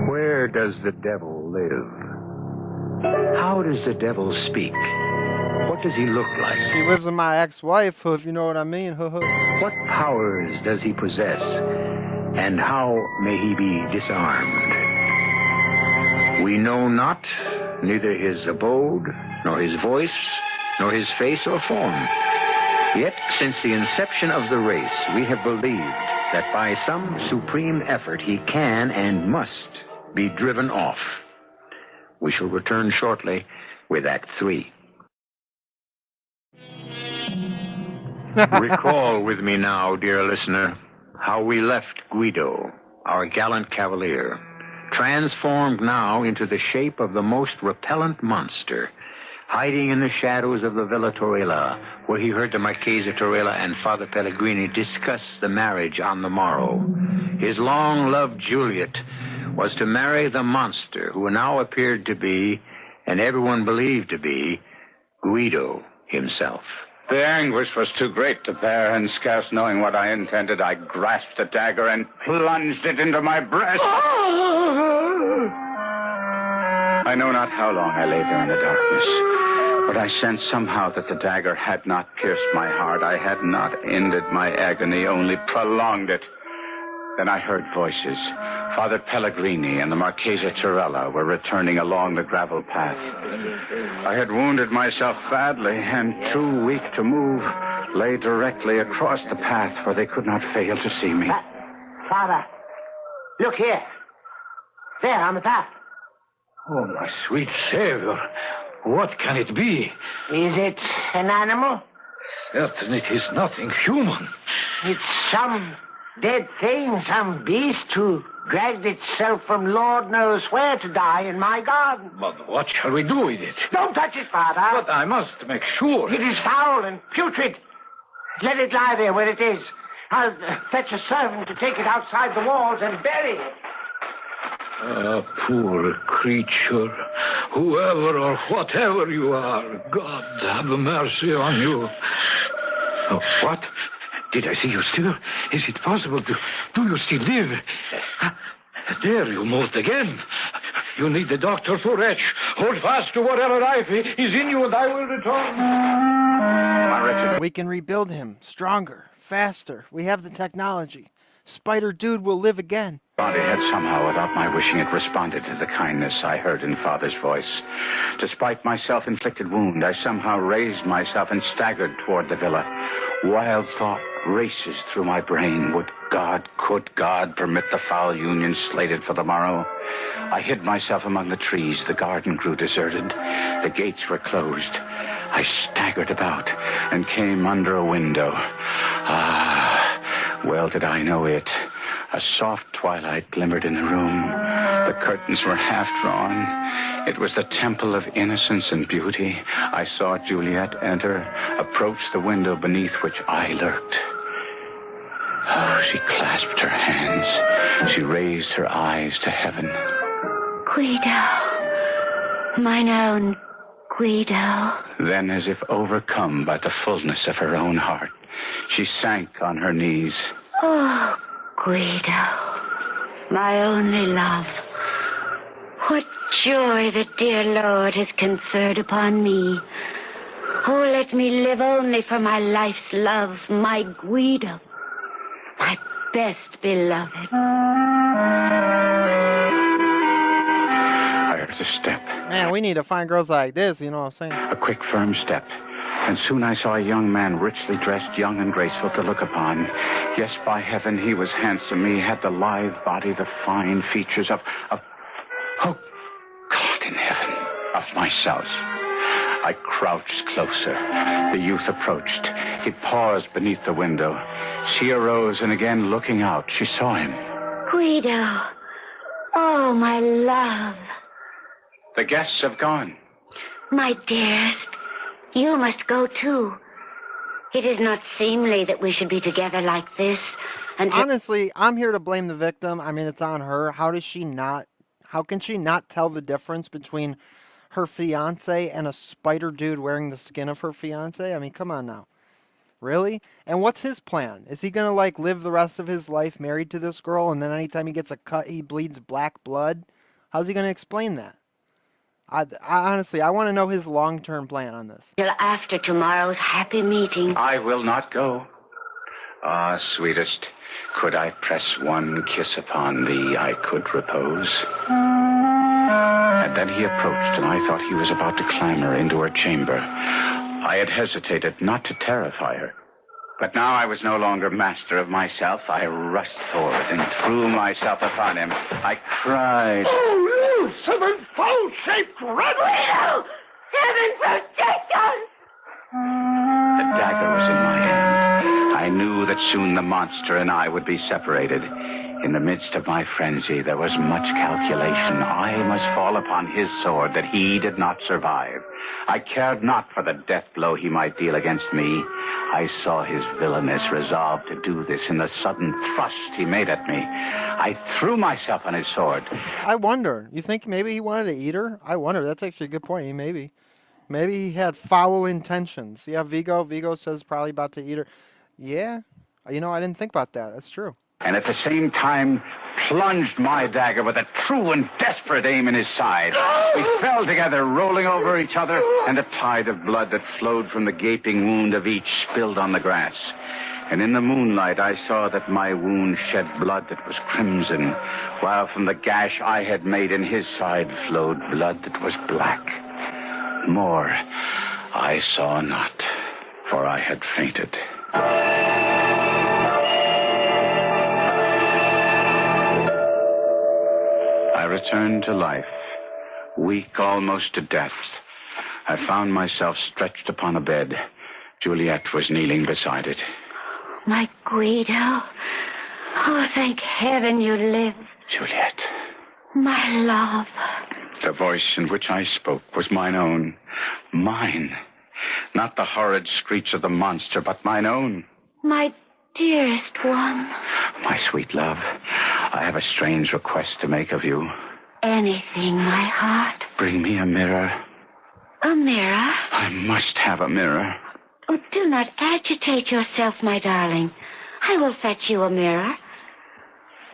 Where does the devil live? How does the devil speak? What does he look like? He lives with my ex-wife, if you know what I mean. What powers does he possess? And how may he be disarmed? We know not neither his abode, nor his voice, nor his face or form. Yet, since the inception of the race, we have believed that by some supreme effort he can and must be driven off. We shall return shortly with Act 3. Recall with me now, dear listener, how we left Guido, our gallant cavalier, transformed now into the shape of the most repellent monster, hiding in the shadows of the Villa Torella, where he heard the Marchesa Torella and Father Pellegrini discuss the marriage on the morrow. His long-loved Juliet was to marry the monster who now appeared to be, and everyone believed to be, Guido himself. The anguish was too great to bear, and scarce knowing what I intended, I grasped the dagger and plunged it into my breast. I know not how long I lay there in the darkness, but I sensed somehow that the dagger had not pierced my heart. I had not ended my agony, only prolonged it. Then I heard voices. Father Pellegrini and the Marchesa Torella were returning along the gravel path. I had wounded myself badly, and too weak to move, lay directly across the path where they could not fail to see me. Father, look here. There, on the path. Oh, my sweet Savior, what can it be? Is it an animal? Certainly it is nothing human. It's some dead thing, some beast who dragged itself from Lord knows where to die in my garden. But what shall we do with it? Don't touch it, Father. But I must make sure. It is foul and putrid. Let it lie there where it is. I'll fetch a servant to take it outside the walls and bury it. Ah, poor creature. Whoever or whatever you are, God have mercy on you. Oh, what? Did I see you still? Is it possible to... Do you still live? There, you moved again. You need the doctor for wretch. Hold fast to whatever life is in you, and I will return. My wretched... We can rebuild him stronger, faster. We have the technology. Spider Dude will live again. Body had somehow, without my wishing it, responded to the kindness I heard in Father's voice. Despite my self-inflicted wound, I somehow raised myself and staggered toward the villa. Wild thought races through my brain. Could God permit the foul union slated for the morrow? I hid myself among the trees. The garden grew deserted. The gates were closed. I staggered about and came under a window. Well did I know it. A soft twilight glimmered in the room. The curtains were half drawn. It was the temple of innocence and beauty. I saw Juliet enter, approach the window beneath which I lurked. Oh, she clasped her hands. She raised her eyes to heaven. Guido. Mine own Guido. Then, as if overcome by the fullness of her own heart, she sank on her knees. Oh, Guido. My only love. What joy the dear Lord has conferred upon me. Oh, let me live only for my life's love, my Guido, my best beloved. I heard a step, Man, we need to find girls like this, you know what I'm saying? a quick, firm step. And soon I saw a young man, richly dressed, young and graceful to look upon. Yes, by heaven, he was handsome. He had the lithe body, the fine features of oh, God in heaven, of myself. I crouched closer. The youth approached. He paused beneath the window. She arose, and again, looking out, she saw him. Guido. Oh, my love. The guests have gone. My dearest, you must go too. It is not seemly that we should be together like this. And Honestly, I'm here to blame the victim. I mean, it's on her. How can she not tell the difference between her fiance and a spider dude wearing the skin of her fiance? I mean, come on now. Really? And what's his plan? Is he gonna like live the rest of his life married to this girl, and then anytime he gets a cut, he bleeds black blood? How's he gonna explain that? I honestly, I want to know his long-term plan on this. till after tomorrow's happy meeting. I will not go. Ah, sweetest, could I press one kiss upon thee, I could repose. And then he approached, and I thought he was about to clamber into her chamber. I had hesitated not to terrify her. But now I was no longer master of myself. I rushed forward and threw myself upon him. I cried, Oh, you seven-fold-shaped rebel! Heaven protect us! The dagger was in my hand. I knew that soon the monster and I would be separated. In the midst of my frenzy, there was much calculation. I must fall upon his sword that he did not survive. I cared not for the death blow he might deal against me. I saw his villainous resolve to do this in the sudden thrust he made at me. I threw myself on his sword. I wonder. You think maybe he wanted to eat her? I wonder. That's actually a good point. Maybe he had foul intentions. Yeah, Vigo says probably about to eat her. Yeah. You know, I didn't think about that. That's true. And at the same time plunged my dagger with a true and desperate aim in his side. We fell together, rolling over each other, and a tide of blood that flowed from the gaping wound of each spilled on the grass. And in the moonlight I saw that my wound shed blood that was crimson, while from the gash I had made in his side flowed blood that was black. More I saw not, for I had fainted. I returned to life, weak almost to death. I found myself stretched upon a bed. Juliet was kneeling beside it. My Guido. Oh, thank heaven you live. Juliet. My love. The voice in which I spoke was mine own. Mine. Not the horrid screech of the monster, but mine own. My dearest one. My sweet love, I have a strange request to make of you. Anything, my heart. Bring me a mirror. A mirror? I must have a mirror. Oh, do not agitate yourself, my darling. I will fetch you a mirror.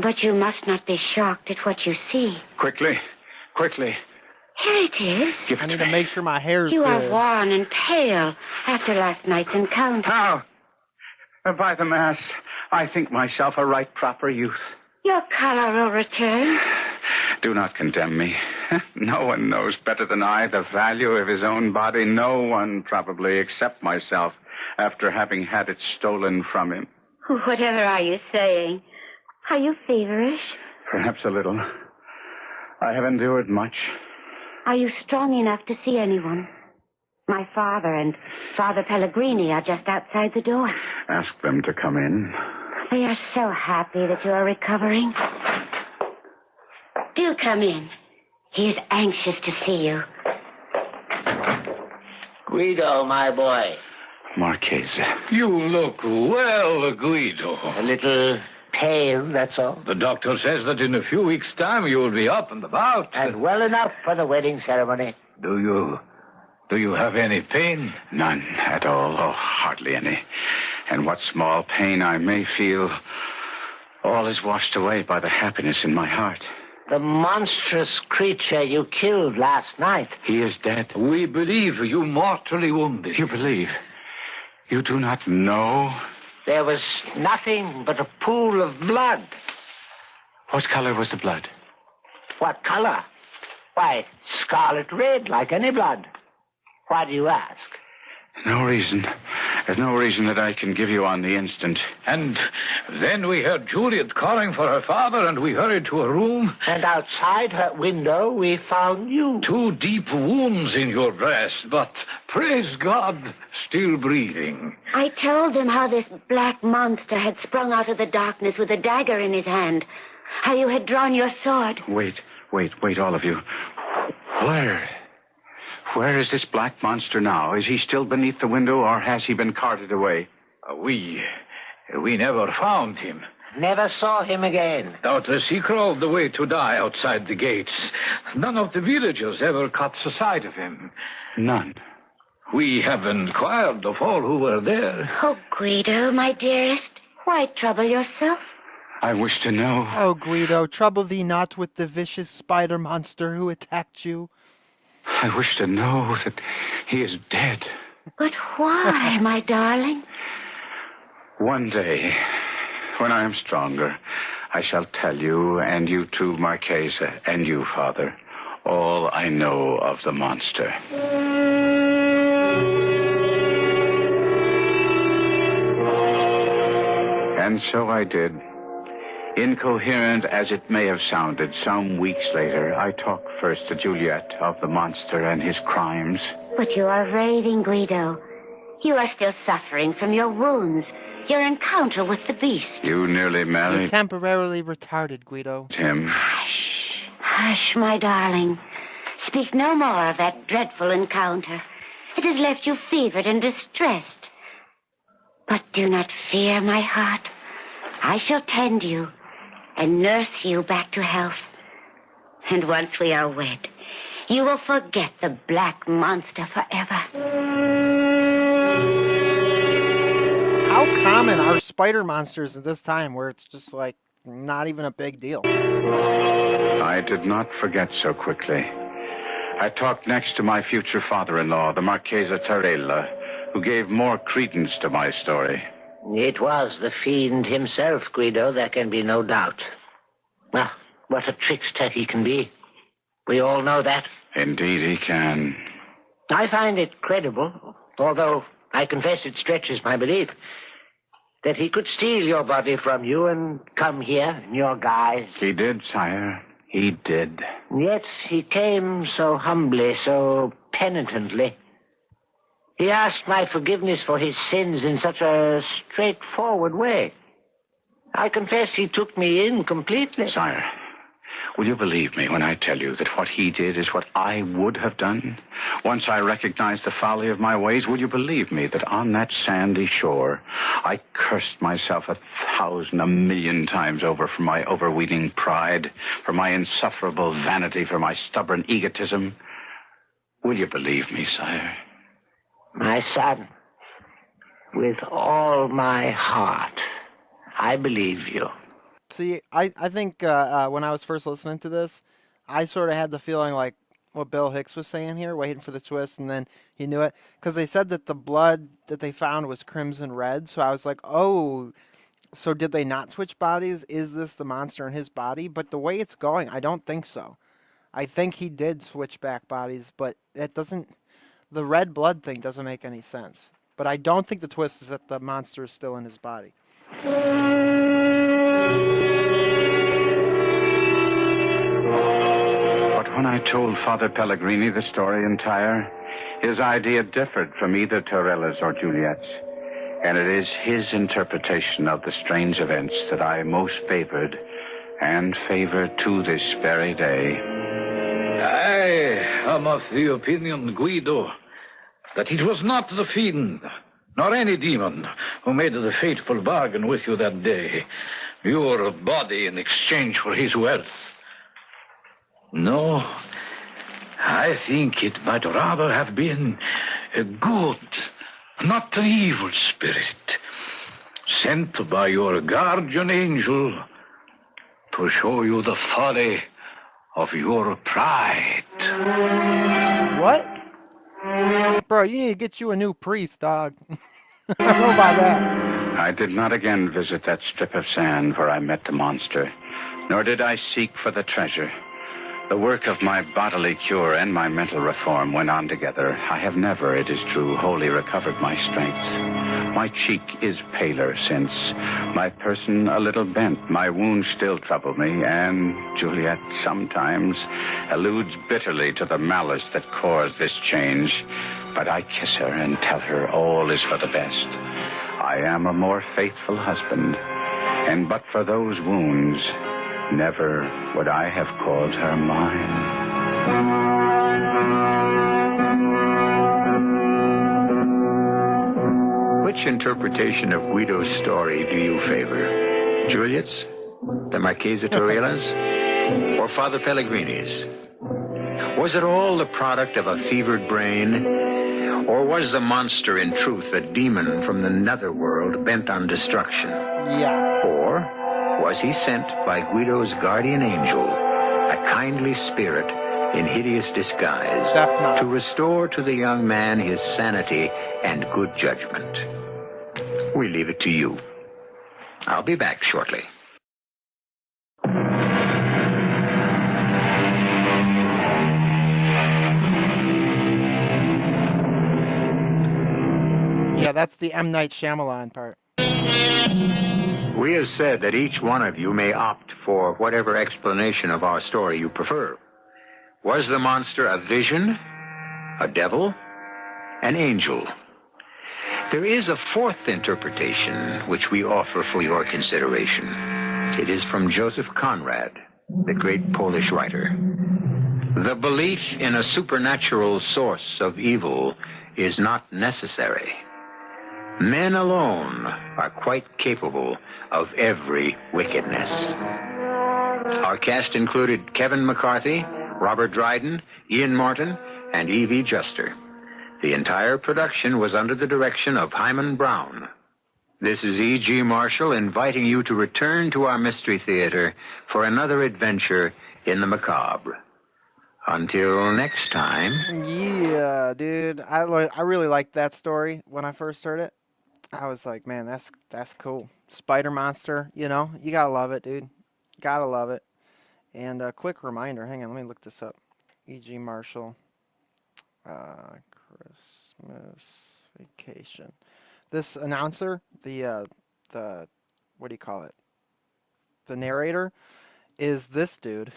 But you must not be shocked at what you see. Quickly. Here it is. Give I it need to to me. make sure my hair's You are good. wan and pale after last night's encounter. How? By the mass, I think myself a right proper youth. Your color will return. Do not condemn me. No one knows better than I the value of his own body. No one, probably, except myself, after having had it stolen from him. Whatever are you saying? Are you feverish? Perhaps a little. I have endured much. Are you strong enough to see anyone? My father and Father Pellegrini are just outside the door. Ask them to come in. They are so happy that you are recovering. Do come in. He is anxious to see you. Guido, my boy. Marchese. You look well, Guido. A little pale, that's all. The doctor says that in a few weeks' time you'll be up and about. And well enough for the wedding ceremony. Do you have any pain? None at all. Oh, hardly any. And what small pain I may feel, all is washed away by the happiness in my heart. The monstrous creature you killed last night. He is dead. We believe you mortally wounded. You believe? You do not know? There was nothing but a pool of blood. What color was the blood? What color? Why, scarlet red, like any blood. Why do you ask? No reason. There's no reason that I can give you on the instant. And then we heard Juliet calling for her father, and we hurried to a room. And outside her window, we found you. 2 deep wounds in your breast, but, praise God, still breathing. I told them how this black monster had sprung out of the darkness with a dagger in his hand. How you had drawn your sword. Wait, all of you. Where is this black monster now? Is he still beneath the window, or has he been carted away? We never found him. Never saw him again. Doubtless he crawled away to die outside the gates. None of the villagers ever caught sight of him. None. We have inquired of all who were there. Oh, Guido, my dearest, why trouble yourself? I wish to know. Oh, Guido, trouble thee not with the vicious spider monster who attacked you. I wish to know that he is dead. But why, my darling? One day, when I am stronger, I shall tell you, and you too, Marchesa, and you, Father, all I know of the monster. And so I did. Incoherent as it may have sounded, some weeks later, I talked first to Juliet of the monster and his crimes. But you are raving, Guido. You are still suffering from your wounds, your encounter with the beast. You nearly You're married temporarily retarded, Guido. him. Hush, my darling. Speak no more of that dreadful encounter. It has left you fevered and distressed. But do not fear, my heart. I shall tend you and nurse you back to health. And once we are wed, you will forget the black monster forever. How common are spider monsters at this time where it's just like not even a big deal? I did not forget so quickly. I talked next to my future father-in-law, the Marchesa Tarella, who gave more credence to my story. It was the fiend himself, Guido, there can be no doubt. Ah, what a trickster he can be. We all know that. Indeed he can. I find it credible, although I confess it stretches my belief, that he could steal your body from you and come here in your guise. He did, sire. He did. Yet he came so humbly, so penitently. He asked my forgiveness for his sins in such a straightforward way. I confess he took me in completely. Sire, will you believe me when I tell you that what he did is what I would have done? Once I recognized the folly of my ways, will you believe me that on that sandy shore, I cursed myself 1,000, 1,000,000 times over for my overweening pride, for my insufferable vanity, for my stubborn egotism? Will you believe me, sire? My son, with all my heart, I believe you. See, I think when I was first listening to this, I sort of had the feeling like what Bill Hicks was saying here, waiting for the twist, and then he knew it. Because they said that the blood that they found was crimson red, so I was like, oh, so did they not switch bodies? Is this the monster in his body? But the way it's going, I don't think so. I think he did switch back bodies, but it doesn't... The red blood thing doesn't make any sense. But I don't think the twist is that the monster is still in his body. But when I told Father Pellegrini the story entire, his idea differed from either Torella's or Juliet's. And it is his interpretation of the strange events that I most favored and favor to this very day. I am of the opinion, Guido, that it was not the fiend, nor any demon, who made the fateful bargain with you that day, your body in exchange for his wealth. No, I think it might rather have been a good, not an evil spirit, sent by your guardian angel to show you the folly of your pride. What? Bro, you need to get you a new priest, dog. I don't know about that. I did not again visit that strip of sand where I met the monster, nor did I seek for the treasure. The work of my bodily cure and my mental reform went on together. I have never, it is true, wholly recovered my strength. My cheek is paler since, my person a little bent. My wounds still trouble me, and Juliet sometimes alludes bitterly to the malice that caused this change. But I kiss her and tell her all is for the best. I am a more faithful husband, and but for those wounds, never would I have called her mine. Which interpretation of Guido's story do you favor? Juliet's, the Marchesa Torella's, or Father Pellegrini's? Was it all the product of a fevered brain, or was the monster in truth a demon from the netherworld bent on destruction? Yeah. Or was he sent by Guido's guardian angel, a kindly spirit in hideous disguise, Definitely. to restore to the young man his sanity and good judgment? We leave it to you. I'll be back shortly. Yeah, that's the M. Night Shyamalan part. We have said that each one of you may opt for whatever explanation of our story you prefer. Was the monster a vision, a devil, an angel? There is a fourth interpretation which we offer for your consideration. It is from Joseph Conrad, the great Polish writer. The belief in a supernatural source of evil is not necessary. Men alone are quite capable of every wickedness. Our cast included Kevin McCarthy, Robert Dryden, Ian Martin, and E.V. Juster. The entire production was under the direction of Hyman Brown. This is E.G. Marshall inviting you to return to our Mystery Theater for another adventure in the macabre. Until next time. Yeah, dude. I really liked that story when I first heard it. I was like, man, that's cool. Spider monster, you know, you gotta love it, dude. Gotta love it. And a quick reminder, hang on, let me look this up. E.G. Marshall, Christmas Vacation. This announcer, the what do you call it? The narrator is this dude.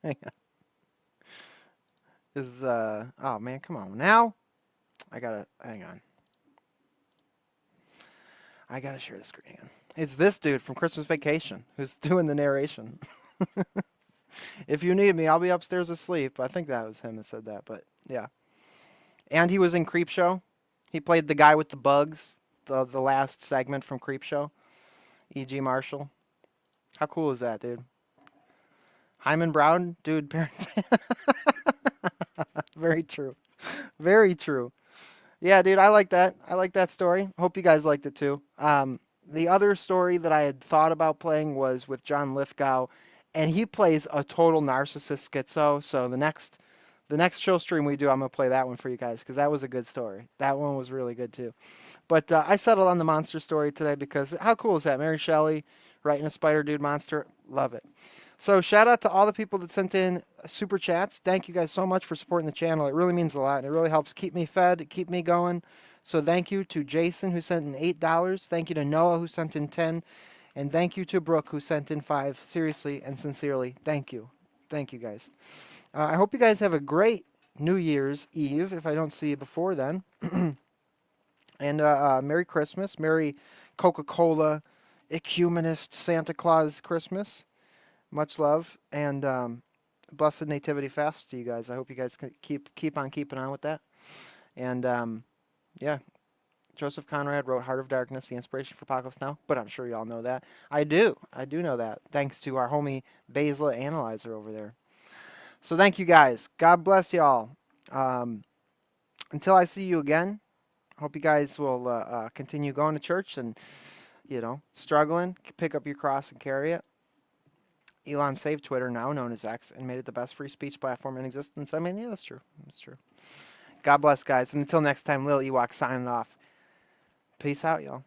Hang on. Oh man, come on. Now I gotta hang on. I gotta share the screen again. It's this dude from Christmas Vacation who's doing the narration. If you need me, I'll be upstairs asleep. I think that was him that said that, but yeah. And he was in Creepshow. He played the guy with the bugs, the last segment from Creepshow. E.G. Marshall. How cool is that, dude? Hyman Brown, dude, parents. Very true. Very true. Yeah, dude, I like that. I like that story. Hope you guys liked it too. The other story that I had thought about playing was with John Lithgow, and he plays a total narcissist schizo. So the next show stream we do, I'm gonna play that one for you guys because that was a good story. That one was really good too. But I settled on the monster story today because how cool is that? Mary Shelley writing a spider dude monster. Love it. So shout out to all the people that sent in super chats. Thank you guys so much for supporting the channel. It really means a lot, and it really helps keep me fed, keep me going. So thank you to Jason, who sent in $8. Thank you to Noah, who sent in 10. And thank you to Brooke, who sent in 5. Seriously and sincerely, thank you. Thank you, guys. I hope you guys have a great New Year's Eve, if I don't see you before then. And Merry Christmas. Merry Coca-Cola Ecumenist Santa Claus Christmas. Much love. And Blessed Nativity Fast to you guys. I hope you guys can keep on keeping on with that. And yeah, Joseph Conrad wrote Heart of Darkness, the inspiration for Apocalypse Now, but I'm sure you all know that. I do know that, thanks to our homie Basla Analyzer over there. So thank you guys. God bless y'all. Until I see you again, hope you guys will continue going to church and, you know, struggling, pick up your cross and carry it. Elon saved Twitter, now known as X, and made it the best free speech platform in existence. I mean, yeah, that's true. That's true. God bless, guys. And until next time, Lil Ewok signing off. Peace out, y'all.